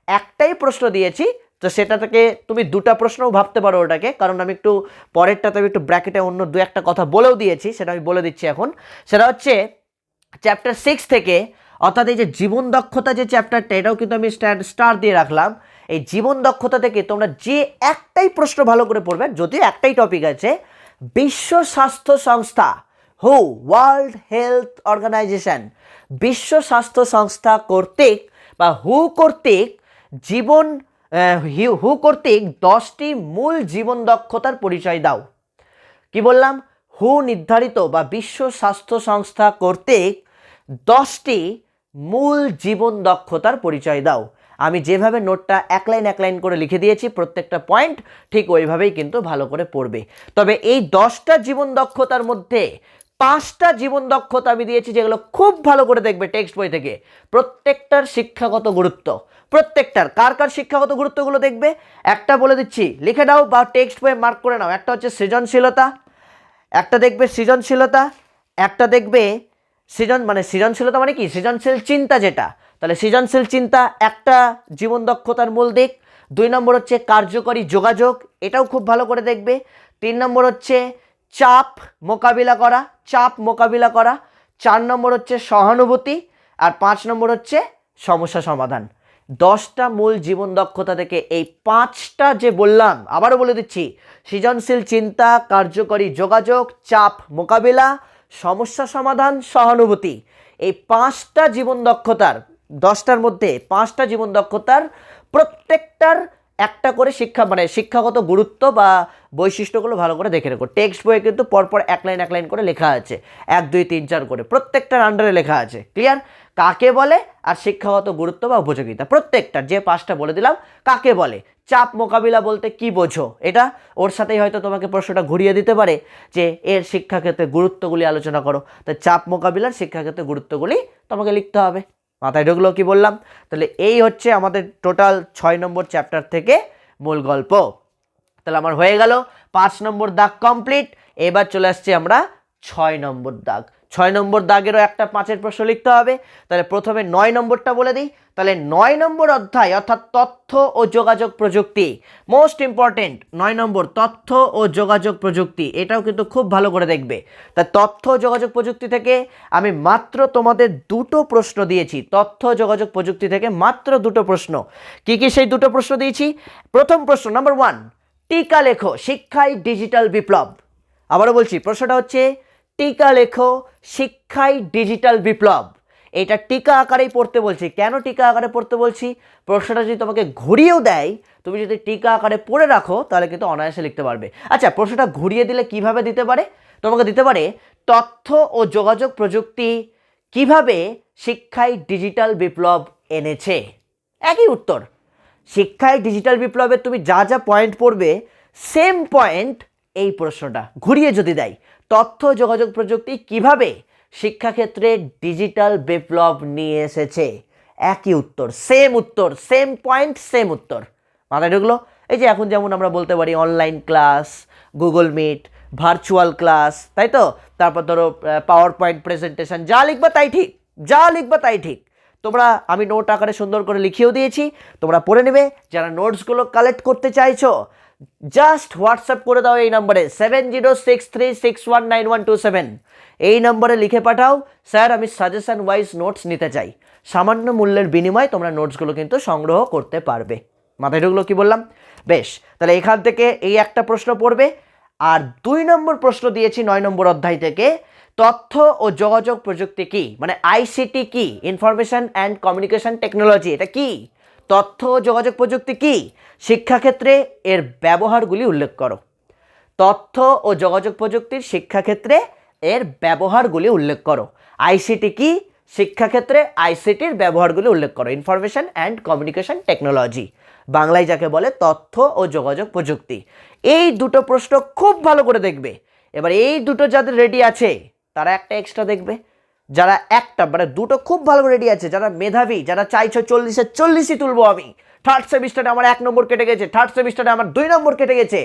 একটাই প্রশ্ন দিয়েছি। তো সেটা থেকে তুমি 2টা প্রশ্নও ভাবতে পারো ওটাকে, কারণ আমি একটু পরেরটাতে আমি একটু ব্র্যাকেটে অন্য 2-1টা কথা বলেও দিয়েছি, সেটা আমি বলে দিচ্ছি এখন। সেটা হচ্ছে চ্যাপ্টার 6 থেকে, অর্থাৎ এই যে জীবন দক্ষতা যে চ্যাপ্টারটা, এটাও কিন্তু আমি স্টার দিয়ে রাখলাম। এই জীবন দক্ষতা থেকে তোমরা যে একটাই প্রশ্ন ভালো করে পড়বে, যদিও একটাই টপিক আছে, বিশ্ব স্বাস্থ্য সংস্থা, হু, ওয়ার্ল্ড হেলথ অর্গানাইজেশন, বিশ্ব স্বাস্থ্য সংস্থা কর্তৃক বা হু কর্তৃক জীবন হু কর্তৃক 10টি মূল জীবন দক্ষতার পরিচয় দাও। কি বললাম? হু নির্ধারিত বা বিশ্ব স্বাস্থ্য সংস্থা কর্তৃক 10টি মূল জীবন দক্ষতার পরিচয় দাও। আমি যেভাবে নোটটা এক লাইন করে লিখে দিয়েছি প্রত্যেকটা পয়েন্ট, ঠিক ওইভাবেই কিন্তু ভালো করে পড়বে। তবে এই 10টা জীবন দক্ষতার মধ্যে 5টা জীবন দক্ষতা আমি দিয়েছি যেগুলো খুব ভালো করে দেখবে টেক্সট বই থেকে, প্রত্যেকটার শিক্ষাগত গুরুত্ব, প্রত্যেকটার কার কার শিক্ষাগত গুরুত্বগুলো দেখবে। একটা বলে দিচ্ছি, লিখে নাও বা টেক্সট বইয়ে মার্ক করে নাও। একটা হচ্ছে সৃজনশীলতা, একটা দেখবে সৃজনশীলতা, একটা দেখবে সৃজনশীলতা মানে কি, সৃজনশীল চিন্তা যেটা, তাহলে সৃজনশীল চিন্তা একটা জীবন দক্ষতার মূল দিক। 2 নম্বর হচ্ছে কার্যকরী যোগাযোগ, এটাও খুব ভালো করে দেখবে। 3 নম্বর হচ্ছে চাপ মোকাবিলা করা, 4 নম্বর হচ্ছে সহানুভূতি, আর 5 নম্বর হচ্ছে সমস্যা সমাধান। 10টা মূল জীবন দক্ষতা থেকে এই 5টা যে বললাম, আবারও বলে দিচ্ছি, সৃজনশীল চিন্তা, কার্যকরী যোগাযোগ, চাপ মোকাবিলা, সমস্যা সমাধান, সহানুভূতি, এই 5টা জীবন দক্ষতার, 10টার মধ্যে 5টা জীবন দক্ষতার প্রত্যেকটার একটা করে শিক্ষাগত গুরুত্ব বা বৈশিষ্ট্যগুলো ভালো করে দেখে রেখো। টেক্সট বইয়ে কিন্তু পরপর এক লাইন করে লেখা আছে, 1 2 3 4 করে প্রত্যেকটার আন্ডারে লেখা আছে, ক্লিয়ার? কাকে বলে আর শিক্ষাগত গুরুত্ব বা উপযোগিতা প্রত্যেকটার, যে 5টা বলে দিলাম কাকে বলে। চাপ মোকাবিলা বলতে কি বোঝো, এটা ওর সাথেই হয়তো তোমাকে প্রশ্নটা ঘুরিয়ে দিতে পারে যে এর শিক্ষাক্ষেত্রে গুরুত্বগুলি আলোচনা করো, তাই চাপ মোকাবিলার শিক্ষাক্ষেত্রে গুরুত্বগুলি তোমাকে লিখতে হবে। মাথায় ঢুকলো কি বললাম? তাহলে এই হচ্ছে আমাদের টোটাল 6 নম্বর চ্যাপ্টার থেকে মূল গল্প। তাহলে আমার হয়ে গেল 5 নম্বর দাগ কমপ্লিট। এবার চলে আসছি আমরা 6 নম্বর দাগ। 6 নম্বর দাগেরও একটা 5-এর প্রশ্ন লিখতে হবে। তাহলে প্রথমে 9 নম্বরটা বলে দিই। তাহলে 9 নম্বর অধ্যায় অর্থাৎ তথ্য ও যোগাযোগ প্রযুক্তি, মোস্ট ইম্পর্টেন্ট 9 নম্বর তথ্য ও যোগাযোগ প্রযুক্তি, এটাও কিন্তু খুব ভালো করে দেখবে। তা তথ্য ও যোগাযোগ প্রযুক্তি থেকে আমি মাত্র তোমাদের 2টো প্রশ্ন দিয়েছি, তথ্য যোগাযোগ প্রযুক্তি থেকে মাত্র 2টো প্রশ্ন। কি কি সেই 2টো প্রশ্ন দিয়েছি? প্রথম প্রশ্ন নাম্বার 1, টিকা লেখো শিক্ষায় ডিজিটাল বিপ্লব। আবারও বলছি, প্রশ্নটা হচ্ছে টিকা লেখো শিক্ষায় ডিজিটাল বিপ্লব। এটা টিকা আকারেই পড়তে বলছি। কেন টিকা আকারে পড়তে বলছি? প্রশ্নটা যদি তোমাকে ঘুরিয়েও দেয়, তুমি যদি টিকা আকারে পড়ে রাখো তাহলে কিন্তু অনায়াসে লিখতে পারবে। আচ্ছা, প্রশ্নটা ঘুরিয়ে দিলে কিভাবে দিতে পারে? তোমাকে দিতে পারে তথ্য ও যোগাযোগ প্রযুক্তি কিভাবে শিক্ষায় ডিজিটাল বিপ্লব এনেছে, একই উত্তর। শিক্ষায় ডিজিটাল বিপ্লবে তুমি যা যা পয়েন্ট পড়বে সেম পয়েন্ট এই প্রশ্নটা ঘুরিয়ে যদি দেয়, তথ্য যোগাযোগ প্রযুক্তি কিভাবে শিক্ষাক্ষেত্রে ডিজিটাল বিপ্লব নিয়ে এসেছে, একই উত্তর, সেম পয়েন্ট সেম উত্তর। মাথায় ঢুকলো? এই যে এখন যেমন আমরা বলতে পারি online class, Google Meet, virtual class, তাই তো? তারপর ধরো পাওয়ার পয়েন্ট প্রেজেন্টেশন, যা লিখবা তাই ঠিক। তোমরা, আমি নোট আকারে সুন্দর করে লিখিয়েও দিয়েছি, তোমরা পড়ে নেবে। যারা নোটসগুলো কালেক্ট করতে চাইছো জাস্ট হোয়াটসঅ্যাপ করে দাও এই নম্বরে 7063619127, এই নম্বরে লিখে পাঠাও, স্যার আমি সাজেশন ওয়াইজ নোটস নিতে চাই। সামান্য মূল্যের বিনিময়ে তোমরা নোটসগুলো কিন্তু সংগ্রহ করতে পারবে। মাথায় ঢুকলো কি বললাম? বেশ, তাহলে এখান থেকে এই একটা প্রশ্ন পড়বে। আর 2 নম্বর প্রশ্ন দিয়েছি 9 নম্বর অধ্যায় থেকে, তথ্য ও যোগাযোগ প্রযুক্তি কি, মানে আইসিটি কি, ইনফরমেশন অ্যান্ড কমিউনিকেশন টেকনোলজি, এটা কি? তথ্য ও যোগাযোগ প্রযুক্তি কি, শিক্ষাক্ষেত্রে এর ব্যবহারগুলি উল্লেখ করো। তথ্য ও যোগাযোগ প্রযুক্তির শিক্ষাক্ষেত্রে এর ব্যবহারগুলি উল্লেখ করো। আইসিটি কি, শিক্ষাক্ষেত্রে আইসিটির ব্যবহারগুলি উল্লেখ করো। ইনফরমেশন অ্যান্ড কমিউনিকেশন টেকনোলজি, বাংলায় যাকে বলে তথ্য ও যোগাযোগ প্রযুক্তি। এই দুটো প্রশ্ন খুব ভালো করে দেখবে। এবার এই দুটো যাদের রেডি আছে তারা একটা এক্সট্রা দেখবে, যারা একটা মানে দুটো খুব ভালো করে রেডি আছে, যারা মেধাবী, যারা চাইছো 40-এ 40ই তুলবো আমি, থার্ড সেমিস্টারে আমার 1 নম্বর কেটে গেছে, থার্ড সেমিস্টারে আমার 2 নম্বর কেটে গেছে,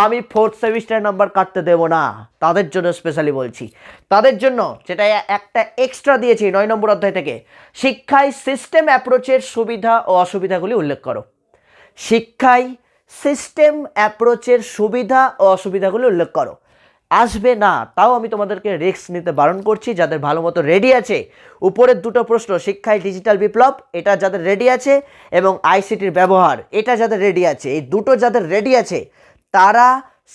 আমি ফোর্থ সেমিস্টারের নাম্বার কাটতে দেবো না, তাদের জন্য স্পেশালি বলছি। তাদের জন্য যেটা একটা এক্সট্রা দিয়েছি 9 নম্বর অধ্যায় থেকে, শিক্ষায় সিস্টেম অ্যাপ্রোচের সুবিধা ও অসুবিধাগুলি উল্লেখ করো। শিক্ষায় সিস্টেম অ্যাপ্রোচের সুবিধা ও অসুবিধাগুলি উল্লেখ করো। আসবে না, তাও আমি তোমাদেরকে রিস্ক নিতে বারণ করছি। যাদের ভালো মতো রেডি আছে, উপরের দুটো প্রশ্ন শিক্ষায় ডিজিটাল বিপ্লব এটা যাদের রেডি আছে, এবং আইসিটির ব্যবহার এটা যাদের রেডি আছে, এই দুটো যাদের রেডি আছে তারা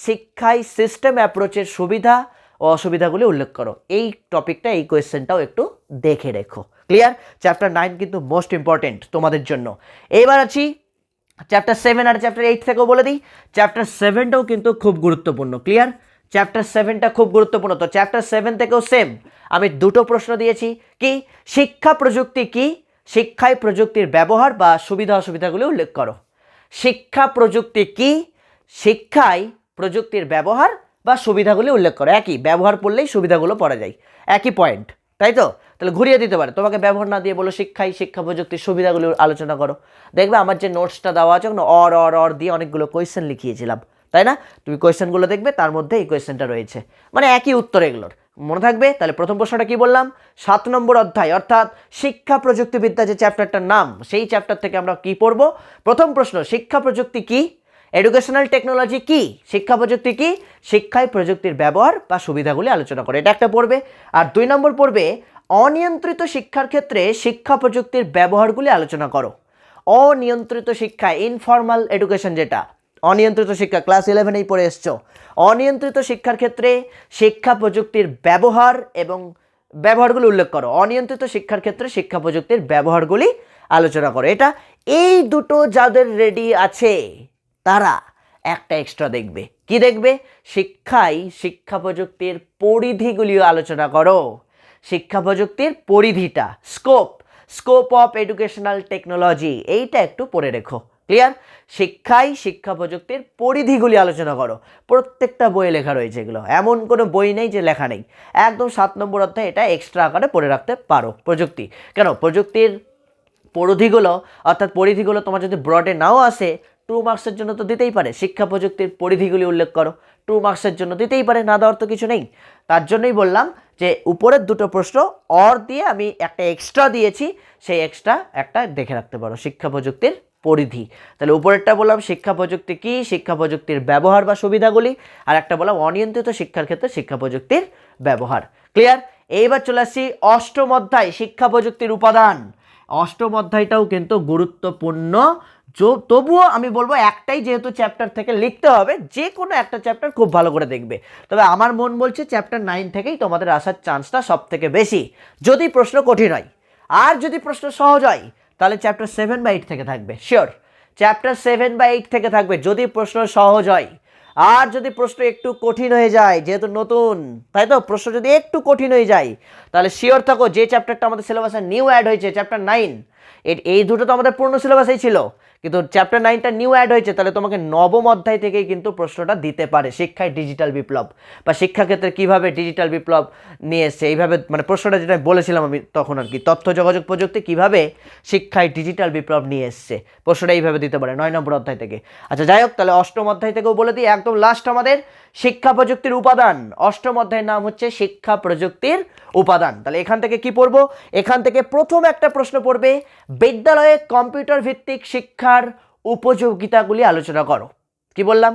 শিক্ষায় সিস্টেম অ্যাপ্রোচের সুবিধা ও অসুবিধাগুলি উল্লেখ করো। এই টপিকটা, এই কোয়েশ্চেনটাও একটু দেখে রেখো। ক্লিয়ার? চ্যাপ্টার 9 কিন্তু মোস্ট ইম্পর্টেন্ট তোমাদের জন্য। এবার আছি চ্যাপ্টার 7 আর চ্যাপ্টার 8 থেকেও বলে দিই, চ্যাপ্টার 7টাও কিন্তু খুব গুরুত্বপূর্ণ। ক্লিয়ার? চ্যাপ্টার 7টা খুব গুরুত্বপূর্ণ। তো চ্যাপ্টার 7 থেকেও সেম আমি দুটো প্রশ্ন দিয়েছি। কি? শিক্ষা প্রযুক্তি কি, শিক্ষায় প্রযুক্তির ব্যবহার বা সুবিধা অসুবিধাগুলি উল্লেখ করো। শিক্ষা প্রযুক্তি কি, শিক্ষায় প্রযুক্তির ব্যবহার বা সুবিধাগুলি উল্লেখ করো। একই, ব্যবহার পড়লেই সুবিধাগুলো পড়া যায়, একই পয়েন্ট, তাই তো? তাহলে ঘুরিয়ে দিতে পারে, তোমাকে ব্যবহার না দিয়ে বলো শিক্ষায় শিক্ষা প্রযুক্তির সুবিধাগুলি আলোচনা করো। দেখবে আমার যে নোটসটা দেওয়া আছে ওখানে অর দিয়ে অনেকগুলো কোয়েশ্চেন লিখিয়েছিলাম, তাই না? তুমি কোয়েশ্চেনগুলো দেখবে, তার মধ্যে এই কোয়েশ্চেনটা রয়েছে, মানে একই উত্তর এগুলোর, মনে থাকবে। তাহলে প্রথম প্রশ্নটা কি বললাম? 7 নম্বর অধ্যায় অর্থাৎ শিক্ষা প্রযুক্তিবিদ্যা যে চ্যাপ্টারটার নাম, সেই চ্যাপ্টার থেকে আমরা কি পড়ব? প্রথম প্রশ্ন, শিক্ষা প্রযুক্তি কি, এডুকেশনাল টেকনোলজি কি, শিক্ষা প্রযুক্তি কি, শিক্ষায় প্রযুক্তির ব্যবহার বা সুবিধাগুলি আলোচনা করে, এটা একটা পড়বে। আর 2 নম্বর পড়বে অনিয়ন্ত্রিত শিক্ষার ক্ষেত্রে শিক্ষা প্রযুক্তির ব্যবহারগুলি আলোচনা করো। অনিয়ন্ত্রিত শিক্ষা, ইনফর্মাল এডুকেশন, যেটা অনিয়ন্ত্রিত শিক্ষা ক্লাস 11এই পড়ে এসছো, অনিয়ন্ত্রিত শিক্ষার ক্ষেত্রে শিক্ষা প্রযুক্তির ব্যবহার এবং ব্যবহারগুলি উল্লেখ করো। অনিয়ন্ত্রিত শিক্ষার ক্ষেত্রে শিক্ষা প্রযুক্তির ব্যবহারগুলি আলোচনা করো। এটা এই দুটো যাদের রেডি আছে তারা একটা এক্সট্রা দেখবে। কি দেখবে? শিক্ষায় শিক্ষা প্রযুক্তির পরিধিগুলিও আলোচনা করো। শিক্ষা প্রযুক্তির পরিধিটা, স্কোপ অফ এডুকেশনাল টেকনোলজি, এইটা একটু পড়ে রেখো। ক্লিয়ার? শিক্ষায় শিক্ষা প্রযুক্তির পরিধিগুলি আলোচনা করো। প্রত্যেকটা বইয়ে লেখা রয়েছে এগুলো, এমন কোনো বই নেই যে লেখা নেই। একদম 7 নম্বর অধ্যায় এটা এক্সট্রা আকারে পড়ে রাখতে পারো। প্রযুক্তি কেন, প্রযুক্তির পরিধিগুলো অর্থাৎ পরিধিগুলো তোমার যদি ব্রডে নাও আসে 2 মার্কসের জন্য তো দিতেই পারে। শিক্ষা প্রযুক্তির পরিধিগুলি উল্লেখ করো, 2 মার্কসের জন্য দিতেই পারে, না দেওয়ার তো কিছু নেই। তার জন্যই বললাম যে উপরের দুটো প্রশ্ন অর দিয়ে আমি একটা এক্সট্রা দিয়েছি, সেই এক্সট্রা একটা দেখে রাখতে পারো, শিক্ষা প্রযুক্তির পরিধি। তাহলে উপরেরটা বললাম শিক্ষা প্রযুক্তি কি, শিক্ষা প্রযুক্তির ব্যবহার বা সুবিধাগুলি, আর একটা বললাম অনিয়ন্ত্রিত শিক্ষার ক্ষেত্রে শিক্ষা প্রযুক্তির ব্যবহার। ক্লিয়ার? এইবার চলে আসছি 8ম অধ্যায়, শিক্ষা প্রযুক্তির উপাদান। 8ম অধ্যায়টাও কিন্তু গুরুত্বপূর্ণ। তবুও আমি বলবো একটাই যেহেতু চ্যাপ্টার থেকে লিখতে হবে, যে কোনো একটা চ্যাপ্টার খুব ভালো করে দেখবে। তবে আমার মন বলছে চ্যাপ্টার 9 থেকেই তোমাদের আসার চান্সটা সব থেকে বেশি, যদি প্রশ্ন কঠিন হয়। আর যদি প্রশ্ন সহজ হয় তাহলে চ্যাপ্টার 7 বা 8 থেকে থাকবে, শিওর। চ্যাপ্টার 7 বা 8 থেকে থাকবে যদি প্রশ্ন সহজ হয়। আর যদি প্রশ্ন একটু কঠিন হয়ে যায়, যেহেতু নতুন, তাই তো, প্রশ্ন যদি একটু কঠিন হয়ে যায় তাহলে শিওর থাকো যে চ্যাপ্টারটা আমাদের সিলেবাসে নিউ অ্যাড হয়েছে চ্যাপ্টার 9, এই দুটো তো আমাদের পূর্ণ সিলেবাসেই ছিল, কিন্তু চ্যাপ্টার 9টা নিউ অ্যাড হয়েছে, তাহলে তোমাকে নবম অধ্যায় থেকেই কিন্তু প্রশ্নটা দিতে পারে, শিক্ষায় ডিজিটাল বিপ্লব বা শিক্ষাক্ষেত্রে কীভাবে ডিজিটাল বিপ্লব নিয়ে এসছে, এইভাবে মানে প্রশ্নটা যেটা বলেছিলাম আমি তখন আর কি, তথ্য যোগাযোগ প্রযুক্তি কীভাবে শিক্ষায় ডিজিটাল বিপ্লব নিয়ে এসছে, প্রশ্নটা এইভাবে দিতে পারে 9 নম্বর অধ্যায় থেকে। আচ্ছা যাই হোক, তাহলে অষ্টম অধ্যায় থেকেও বলে দিই, একদম লাস্ট আমাদের শিক্ষা প্রযুক্তির উপাদান। অষ্টম অধ্যায়ের নাম হচ্ছে শিক্ষা প্রযুক্তির উপাদান। তাহলে এখান থেকে কি পড়বো? এখান থেকে প্রথম একটা প্রশ্ন পড়বে, বিদ্যালয়ে কম্পিউটার ভিত্তিক শিক্ষার উপযোগিতাগুলি আলোচনা করো। কি বললাম?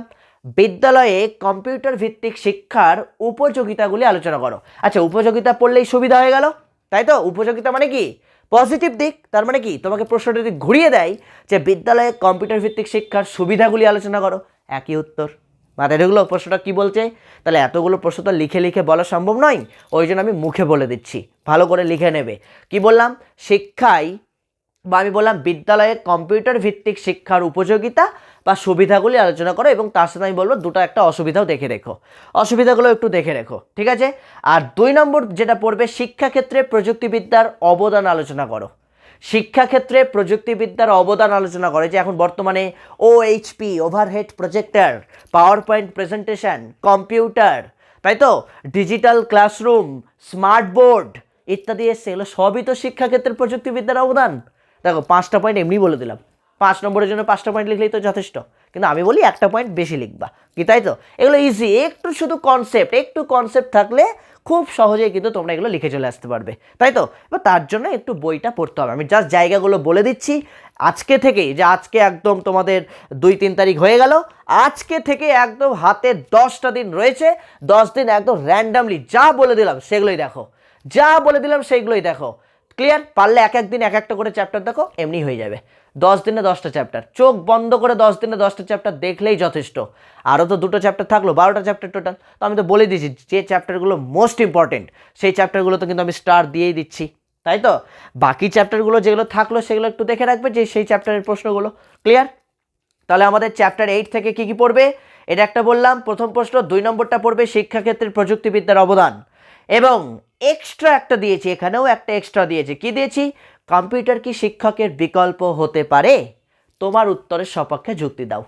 বিদ্যালয়ে কম্পিউটার ভিত্তিক শিক্ষার উপযোগিতাগুলি আলোচনা করো। আচ্ছা, উপযোগিতা পড়লেই সুবিধা হয়ে গেল, তাই তো? উপযোগিতা মানে কি? পজিটিভ দিক। তার মানে কি, তোমাকে প্রশ্নটা যদি ঘুরিয়ে দেয় যে বিদ্যালয়ে কম্পিউটার ভিত্তিক শিক্ষার সুবিধাগুলি আলোচনা করো, একই উত্তর। মাথায় ঢুকলো প্রশ্নটা কি বলছে? তাহলে এতগুলো প্রশ্ন তো লিখে লিখে বলা সম্ভব নয়, ওই জন্য আমি মুখে বলে দিচ্ছি, ভালো করে লিখে নেবে। কি বললাম? শিক্ষায় বা আমি বললাম বিদ্যালয়ে কম্পিউটার ভিত্তিক শিক্ষার উপযোগিতা বা সুবিধাগুলি আলোচনা করো, এবং তার সাথে আমি বলবো দুটো একটা অসুবিধাও দেখে রেখো, অসুবিধাগুলো একটু দেখে রেখো, ঠিক আছে? আর 2 নম্বর যেটা পড়বে, শিক্ষাক্ষেত্রে প্রযুক্তিবিদ্যার অবদান আলোচনা করো। শিক্ষাক্ষেত্রে প্রযুক্তিবিদ্যার অবদান আলোচনা করে, যে এখন বর্তমানে OHP, overhead projector, power point presentation, computer, তাই তো, ডিজিটাল ক্লাসরুম, স্মার্ট বোর্ড ইত্যাদি এসছে, এগুলো সবই তো শিক্ষাক্ষেত্রের প্রযুক্তিবিদ্যার অবদান। দেখো 5টা পয়েন্ট এমনি বলে দিলাম, 5 নম্বরের জন্য 5টা পয়েন্ট লিখলেই তো যথেষ্ট, কিন্তু আমি বলি একটা পয়েন্ট বেশি লিখবা, কি তাই তো? এগুলো ইজি, একটু শুধু কনসেপ্ট, একটু কনসেপ্ট থাকলে খুব সহজেই কিন্তু তোমরা এগুলো লিখে চলে আসতে পারবে, তাই তো? এবার তার জন্য একটু বইটা পড়তে হবে। আমি জাস্ট জায়গাগুলো বলে দিচ্ছি আজকে থেকেই, যে আজকে একদম তোমাদের 2-3 তারিখ হয়ে গেল, আজকে থেকে একদম হাতে 10টা দিন রয়েছে, 10 দিন একদম র্যান্ডামলি যা বলে দিলাম সেগুলোই দেখো, যা বলে দিলাম সেইগুলোই দেখো। ক্লিয়ার? পারলে এক দিন এক একটা করে চ্যাপ্টার দেখো, এমনি হয়ে যাবে। 10 দিনে 10টা চ্যাপ্টার, চোখ বন্ধ করে 10 দিনে 10টা চ্যাপ্টার দেখলেই যথেষ্ট। আরও তো 2টো চ্যাপ্টার থাকলো, 12টা চ্যাপ্টার টোটাল। তো আমি তো বলে দিয়েছি যে চ্যাপ্টারগুলো মোস্ট ইম্পর্টেন্ট সেই চ্যাপ্টারগুলো তো কিন্তু আমি স্টার দিয়েই দিচ্ছি, তাই তো? বাকি চ্যাপ্টারগুলো যেগুলো থাকলো সেগুলো একটু দেখে রাখবে, যে সেই চ্যাপ্টারের প্রশ্নগুলো। ক্লিয়ার? তাহলে আমাদের চ্যাপ্টার 8 থেকে কি কি পড়বে? এটা একটা বললাম প্রথম প্রশ্ন। 2 নম্বরটা পড়বে শিক্ষাক্ষেত্রের প্রযুক্তিবিদ্যার অবদান, এবং এক্সট্রা একটা দিয়েছি, এখানেও একটা এক্সট্রা দিয়েছি। কি দিয়েছি? কম্পিউটার কি শিক্ষকের বিকল্প হতে পারে? তোমার উত্তরের সপক্ষে যুক্তি দাও।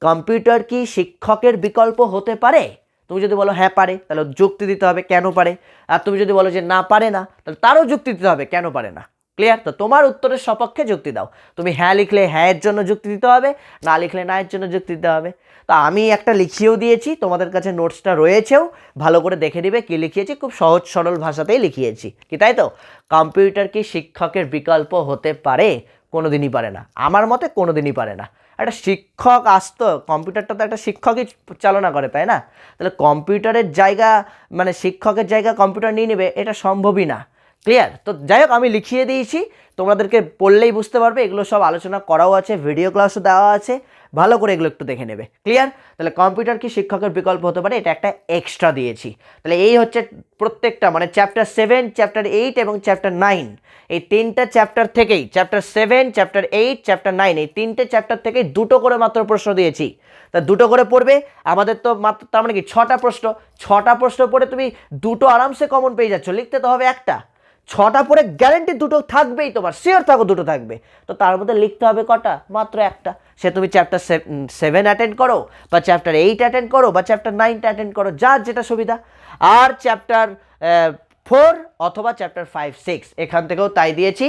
কম্পিউটার কি শিক্ষকের বিকল্প হতে পারে? তুমি যদি বলো হ্যাঁ পারে, তাহলে যুক্তি দিতে হবে কেন পারে। আর তুমি যদি বলো যে না পারে না, তাহলে তারও যুক্তি দিতে হবে কেন পারে না। ক্লিয়ার? তো তোমার উত্তরের সপক্ষে যুক্তি দাও। তুমি হ্যাঁ লিখলে হ্যাঁ এর জন্য যুক্তি দিতে হবে, না লিখলে না এর জন্য যুক্তি দিতে হবে। তা আমি একটা লিখিয়েও দিয়েছি, তোমাদের কাছে নোটসটা রয়েছেও, ভালো করে দেখে দিবে কি লিখিয়েছি, খুব সহজ সরল ভাষাতেই লিখিয়েছি, কি তাই তো? কম্পিউটার কি শিক্ষকের বিকল্প হতে পারে? কোনোদিনই পারে না, আমার মতে কোনোদিনই পারে না। একটা শিক্ষক আসতো, কম্পিউটারটা তো একটা শিক্ষকই চালনা করে, তাই না? তাহলে কম্পিউটারের জায়গা, মানে শিক্ষকের জায়গা কম্পিউটার নিয়ে নেবে, এটা সম্ভবই না। ক্লিয়ার? তো যাই হোক, আমি লিখিয়ে দিয়েছি, তোমাদেরকে পড়লেই বুঝতে পারবে, এগুলো সব আলোচনা করাও আছে, ভিডিও ক্লাসও দেওয়া আছে, ভালো করে এগুলো একটু দেখে নেবে। ক্লিয়ার? তাহলে কম্পিউটার কি শিক্ষকের বিকল্প হতে পারে, এটা একটা এক্সট্রা দিয়েছি। তাহলে এই হচ্ছে প্রত্যেকটা, মানে চ্যাপ্টার 7, চ্যাপ্টার 8 এবং চ্যাপ্টার 9, এই 3টা চ্যাপ্টার থেকেই, চ্যাপ্টার 7, চ্যাপ্টার 8, চ্যাপ্টার 9, এই 3টে চ্যাপ্টার থেকেই 2টো করে মাত্র প্রশ্ন দিয়েছি। তা 2টো করে পড়বে আমাদের, তো মাত্র তার মানে কি 6টা প্রশ্ন। 6টা প্রশ্ন পড়ে তুমি 2টো আরামসে কমন পেয়ে যাচ্ছ, লিখতে তো হবে একটা। 6টা পরে গ্যারেন্টি 2টো থাকবেই, তোমার শিওর থাকো 2টো থাকবে। তো তার মধ্যে লিখতে হবে কটা? মাত্র একটা। সে তুমি চ্যাপ্টার 7 অ্যাটেন্ড করো, বা চ্যাপ্টার 8 অ্যাটেন্ড করো, বা চ্যাপ্টার 9টা অ্যাটেন্ড করো, যার যেটা সুবিধা। আর চ্যাপ্টার 4 অথবা চ্যাপ্টার 5, 6 এখান থেকেও তাই দিয়েছি।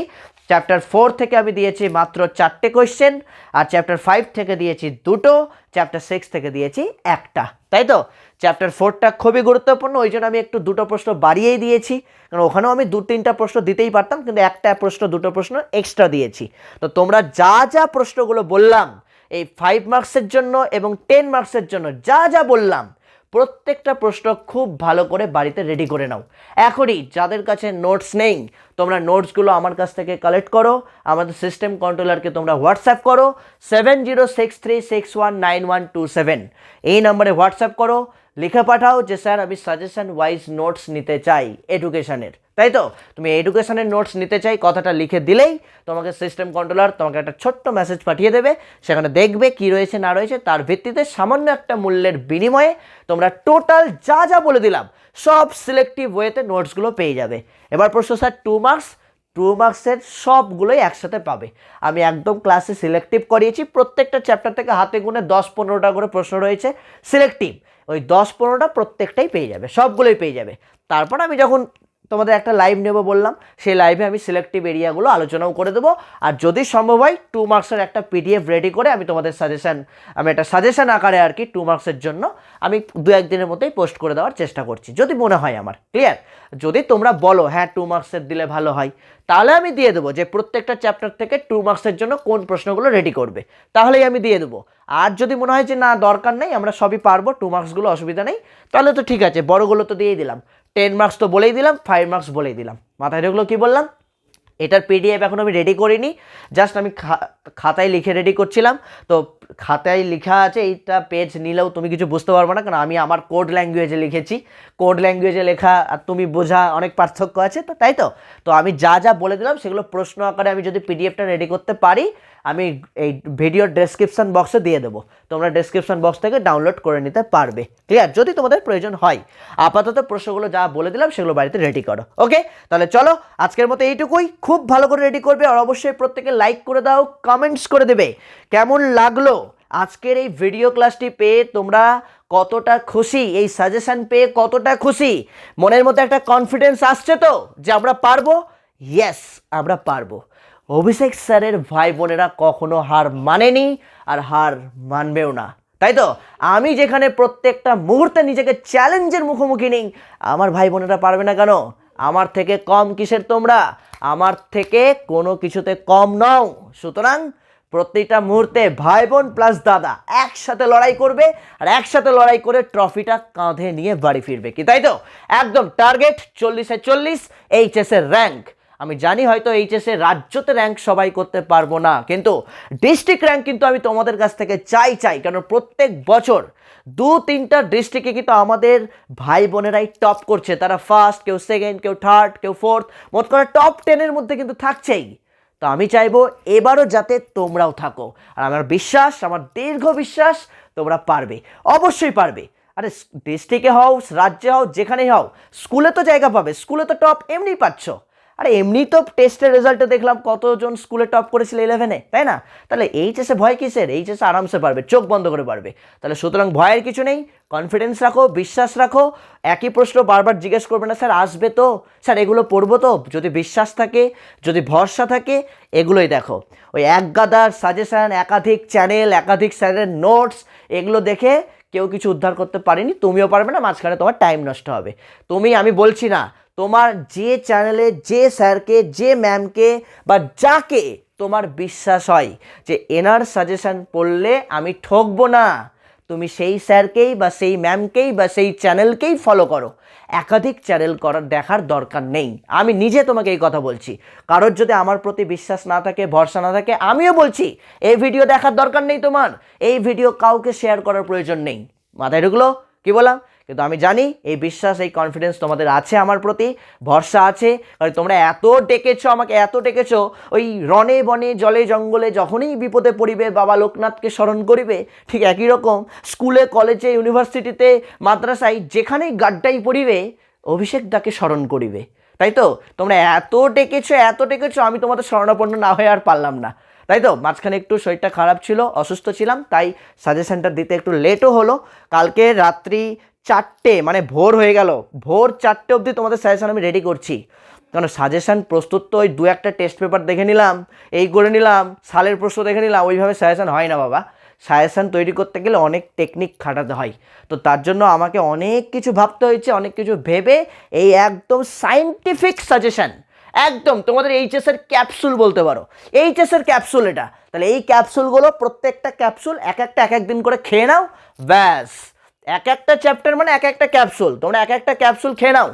চ্যাপ্টার 4 থেকে আমি দিয়েছি মাত্র 4টে কোয়েশ্চেন, আর চ্যাপ্টার 5 থেকে দিয়েছি 2টো, চ্যাপ্টার 6 থেকে দিয়েছি একটা, তাই তো? চ্যাপ্টার 4টা খুবই গুরুত্বপূর্ণ, ওই জন্য আমি একটু 2টো প্রশ্ন বাড়িয়েই দিয়েছি, কারণ ওখানেও আমি 2-3টা প্রশ্ন দিতেই পারতাম, কিন্তু একটা প্রশ্ন 2টো প্রশ্ন এক্সট্রা দিয়েছি। তো তোমরা যা যা প্রশ্নগুলো বললাম এই 5 মার্কসের জন্য এবং 10 মার্কসের জন্য, যা যা বললাম প্রত্যেকটা প্রশ্ন খুব ভালো করে বাড়িতে রেডি করে নাও এখনই। যাদের কাছে নোটস নেই, তোমরা নোটসগুলো আমার কাছ থেকে কালেক্ট করো, আমাদের সিস্টেম কন্ট্রোলারকে তোমরা হোয়াটসঅ্যাপ করো 7063619127, এই নম্বরে হোয়াটসঅ্যাপ করো, লিখে পাঠাও যে স্যার আমি সাজেশন ওয়াইজ নোটস নিতে চাই এডুকেশনের, তাই তো? তুমি এডুকেশনের নোটস নিতে চাই কথাটা লিখে দিলেই তোমাকে সিস্টেম কন্ট্রোলার তোমাকে একটা ছোট্ট মেসেজ পাঠিয়ে দেবে, সেখানে দেখবে কি রয়েছে না রয়েছে, তার ভিত্তিতে সামান্য একটা মূল্যের বিনিময়ে তোমরা টোটাল যা যা বলে দিলাম সব সিলেক্টিভ ওয়েতে নোটসগুলো পেয়ে যাবে। এবার প্রশ্ন স্যার 2 মার্কস, টু মার্কসের সবগুলোই একসাথে পাবে। আমি একদম ক্লাসে সিলেক্টিভ করিয়েছি, প্রত্যেকটা চ্যাপ্টার থেকে হাতে গুনে 10-15টা করে প্রশ্ন রয়েছে সিলেক্টিভ, ওই 10-15টা প্রত্যেকটাই পেয়ে যাবে, সবগুলোই পেয়ে যাবে। তারপর আমি যখন তোমাদের একটা লাইভ নেব বললাম, সেই লাইভে আমি সিলেক্টিভ এরিয়াগুলো আলোচনাও করে দেবো। আর যদি সম্ভব হয় 2 মার্কসের একটা পিডিএফ রেডি করে আমি তোমাদের আমি একটা সাজেশন আকারে আর কি 2 মার্কসের জন্য আমি 2-1 দিনের মধ্যেই পোস্ট করে দেওয়ার চেষ্টা করছি, যদি মনে হয় আমার। ক্লিয়ার? যদি তোমরা বলো হ্যাঁ 2 মার্কসের দিলে ভালো হয়, তাহলে আমি দিয়ে দেবো যে প্রত্যেকটা চ্যাপ্টার থেকে 2 মার্কসের জন্য কোন প্রশ্নগুলো রেডি করবে, তাহলেই আমি দিয়ে দেবো। আর যদি মনে হয় যে না দরকার নেই, আমরা সবই পারবো, 2 মার্কসগুলো অসুবিধা নেই, তাহলে তো ঠিক আছে, বড়গুলো তো দিয়েই দিলাম, 10 মার্কস তো বলেই দিলাম, 5 মার্কস বলেই দিলাম। মাথায় ঢুকলো কি বললাম? এটার পিডিএফ এখন আমি রেডি করিনি, জাস্ট আমি খাতায় লিখে রেডি করছিলাম। তো খাতায় লেখা আছে, এইটা পেজ নিলেও তুমি কিছু বুঝতে পারবে না, কারণ আমি আমার কোড ল্যাঙ্গুয়েজে লিখেছি। কোড ল্যাঙ্গুয়েজে লেখা আর তুমি বোঝা অনেক পার্থক্য আছে, তো তাই তো। তো আমি যা যা বলে দিলাম সেগুলো প্রশ্ন আকারে আমি যদি পিডিএফটা রেডি করতে পারি, আমি এই ভিডিওর ডেসক্রিপশন বক্সে দিয়ে দেবো, তোমরা ডেসক্রিপশন বক্স থেকে ডাউনলোড করে নিতে পারবে। ক্লিয়ার? যদি তোমাদের প্রয়োজন হয়। আপাতত প্রশ্নগুলো যা বলে দিলাম সেগুলো বাড়িতে রেডি করো। ওকে, তাহলে চলো আজকের মতো এইটুকুই। খুব ভালো করে রেডি করবে, আর অবশ্যই প্রত্যেকে লাইক করে দাও, কমেন্টস করে দেবে কেমন লাগলো আজকের এই ভিডিও ক্লাসটি পেয়ে, তোমরা কতটা খুশি, এই সাজেশন পেয়ে কতটা খুশি, মনের মধ্যে একটা কনফিডেন্স আসছে তো যে আমরা পারবো। ইয়েস, আমরা পারবো। অভিষেক স্যারের ভাই বোনেরা কখনো হার মানেনি আর হার মানবেও না, তাই তো। আমি যেখানে প্রত্যেকটা মুহূর্তে নিজেকে চ্যালেঞ্জের মুখোমুখি নেই, আমার ভাই বোনেরা পারবে না কেন? আমার থেকে কম কিসের তোমরা? আমার থেকে কোনো কিছুতে কম নও। সুতরাং প্রত্যেকটা মুহূর্তে ভাই বোন প্লাস দাদা একসাথে লড়াই করবে, আর একসাথে লড়াই করে ট্রফিটা কাঁধে নিয়ে বাড়ি ফিরবে, কি তাই তো? একদম টার্গেট 40-এ 40 এইচএসের র্যাঙ্ক। আমি জানি হয়তো এইচএসে রাজ্যতে র্যাঙ্ক সবাই করতে পারবো না, কিন্তু ডিস্ট্রিক্ট র্যাঙ্ক কিন্তু আমি তোমাদের কাছ থেকে চাই, কারণ প্রত্যেক বছর 2-3টা ডিস্ট্রিক্টে কিন্তু আমাদের ভাই বোনেরাই টপ করছে। তারা ফার্স্ট, কেউ সেকেন্ড, কেউ থার্ড, কেউ ফোর্থ, মোট করে টপ 10-এর মধ্যে কিন্তু থাকছেই। তো আমি চাইবো এবারও যাতে তোমরাও থাকো, আর আমার বিশ্বাস, আমার দীর্ঘ বিশ্বাস তোমরা পারবে, অবশ্যই পারবে। আরে ডিস্ট্রিক্টে হও, রাজ্যে হও, যেখানেই হও, স্কুলে তো জায়গা পাবে, স্কুলে তো টপ এমনি পাচ্ছ। আরে এমনি তো টেস্টের রেজাল্টে দেখলাম কতজন স্কুলে টপ করেছিল 11-এ, তাই না? তাহলে এইচএসে ভয় কিসের? এইচএসে আরামসে পারবে, চোখ বন্ধ করে পারবে। তাহলে সুতরাং ভয়ের কিছু নেই, কনফিডেন্স রাখো, বিশ্বাস রাখো। একই প্রশ্ন বারবার জিজ্ঞেস করবে না, স্যার আসবে তো, স্যার এগুলো পড়বো তো। যদি বিশ্বাস থাকে, যদি ভরসা থাকে, এগুলোই দেখো। ওই এক গাদার সাজেশান, একাধিক চ্যানেল, একাধিক স্যারের নোটস, এগুলো দেখে কেউ কিছু উদ্ধার করতে পারেনি, তুমিও পারবে না। মাঝখানে তোমার টাইম নষ্ট হবে। আমি বলছি না, তোমার যে চ্যানেলে, যে স্যারকে, যে ম্যামকে বা যাকে তোমার বিশ্বাস হয় যে এনার সাজেশন পড়লে আমি ঠকবো না, তুমি সেই স্যারকেই বা সেই ম্যামকেই বা সেই চ্যানেলকেই ফলো করো। একাধিক চ্যানেল দেখার দরকার নেই। আমি নিজে তোমাকে এই কথা বলছি। কারোর যদি আমার প্রতি বিশ্বাস না থাকে, ভরসা না থাকে, আমিও বলছি এই ভিডিও দেখার দরকার নেই তোমার, এই ভিডিও কাউকে শেয়ার করার প্রয়োজন নেই। মাথায় ঢুকলো কি বললাম? কিন্তু আমি জানি এই বিশ্বাস, এই কনফিডেন্স তোমাদের আছে, আমার প্রতি ভরসা আছে। কারণ তোমরা এত ডেকেছো, আমাকে এত ডেকেছো, ওই রনে বনে জলে জঙ্গলে যখনই বিপদে পড়িবে বাবা লোকনাথকে স্মরণ করিবে, ঠিক একই রকম স্কুলে, কলেজে, ইউনিভার্সিটিতে, মাদ্রাসায় যেখানেই গাড্ডাই পড়িবে অভিষেক দাকে স্মরণ করিবে। তাই তো তোমরা এত ডেকেছো, আমি তোমাদের শরণাপন্ন না হয়ে আর পারলাম না, তাই তো। মাঝখানে একটু শরীরটা খারাপ ছিল, অসুস্থ ছিলাম, তাই সাজেশনটা দিতে একটু লেটও হলো। কালকে রাত্রি 4টে, মানে ভোর হয়ে গেল, ভোর 4টে অবধি তোমাদের সাজেশন আমি রেডি করছি। কারণ সাজেশন প্রস্তুত তো ওই 2-1টা টেস্ট পেপার দেখে নিলাম, এই করে নিলাম, সালের প্রশ্ন দেখে নিলাম, ওইভাবে সাজেশন হয় না বাবা। সাজেশন তৈরি করতে গেলে অনেক টেকনিক খাটাতে হয়। তো তার জন্য আমাকে অনেক কিছু ভাবতে হয়েছে, অনেক কিছু ভেবে এই একদম সায়েন্টিফিক সাজেশন, একদম তোমাদের এইচএসের ক্যাপসুল বলতে পারো, এইচএসের ক্যাপসুল এটা। তাহলে এই ক্যাপসুলগুলো, প্রত্যেকটা ক্যাপসুল এক এক দিন করে খেয়ে নাও, ব্যাস। একটা চ্যাপ্টার মানে একটা ক্যাপসুল, তোমরা একটা ক্যাপসুল খেয়ে নাও,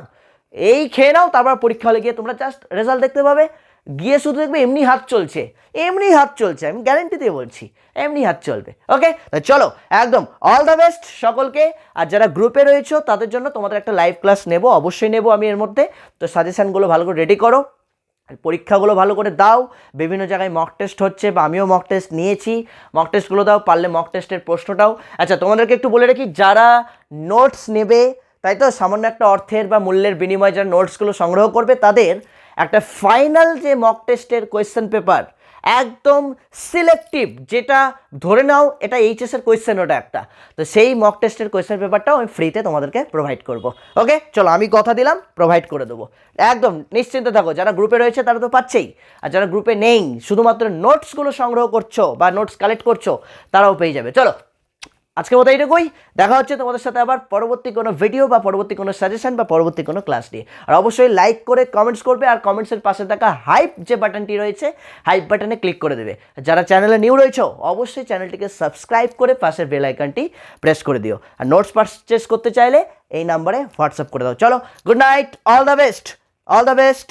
খেয়ে নাও, তারপর পরীক্ষা হলে গিয়ে তোমরা জাস্ট রেজাল্ট দেখতে পাবে। গিয়ে শুধু দেখবে এমনি হাত চলছে, আমি গ্যারেন্টি দিয়ে বলছি, এমনি হাত চলবে। ওকে, চলো একদম অল দ্য বেস্ট সকলকে। আর যারা গ্রুপে রয়েছো তাদের জন্য তোমাদের একটা লাইভ ক্লাস অবশ্যই নেব আমি এর মধ্যে। তো সাজেশনগুলো ভালো করে রেডি করো, পরীক্ষাগুলো ভালো করে দাও। বিভিন্ন জায়গায় মক টেস্ট হচ্ছে, বা আমিও মক টেস্ট নিয়েছি, মক টেস্টগুলো দাও, পারলে মক টেস্টের প্রশ্নটাও। আচ্ছা, তোমাদেরকে একটু বলে রাখি, যারা নোটস নেবে, তাই তো, সামান্য একটা অর্থের বা মূল্যের বিনিময়ে যারা নোটসগুলো সংগ্রহ করবে, তাদের একটা ফাইনাল যে মক টেস্টের কোয়েশ্চেন পেপার, একদম সিলেক্টিভ, যেটা ধরে নাও এটা এইচএসের কোয়েশ্চেন ওটা একটা, তো সেই মক টেস্টের কোয়েশ্চেন পেপারটাও আমি ফ্রিতে তোমাদেরকে প্রোভাইড করব। ওকে, চলো আমি কথা দিলাম প্রোভাইড করে দেবো, একদম নিশ্চিন্ত থাকো। যারা গ্রুপে রয়েছে তারা তো পাচ্ছেই, আর যারা গ্রুপে নেই শুধুমাত্র নোটসগুলো সংগ্রহ করছো বা নোটস কালেক্ট করছো তারাও পেয়ে যাবে। চলো আজকের মতো এইটুকুই, দেখা হচ্ছে তোমাদের সাথে আবার পরবর্তী কোনো ভিডিও বা পরবর্তী কোনো সাজেশন বা পরবর্তী কোনো ক্লাস নিয়ে। আর অবশ্যই লাইক করে কমেন্টস করবে, আর কমেন্টসের পাশে থাকা হাইপ যে বাটনটি রয়েছে হাইপ বাটনে ক্লিক করে দেবে। যারা চ্যানেলে নিউ রয়েছে অবশ্যই চ্যানেলটিকে সাবস্ক্রাইব করে পাশের বেল আইকনটি প্রেস করে দিও। আর নোটস পারচেস করতে চাইলে এই নাম্বারে হোয়াটসঅ্যাপ করে দাও। চলো, good night, all the best, all the best.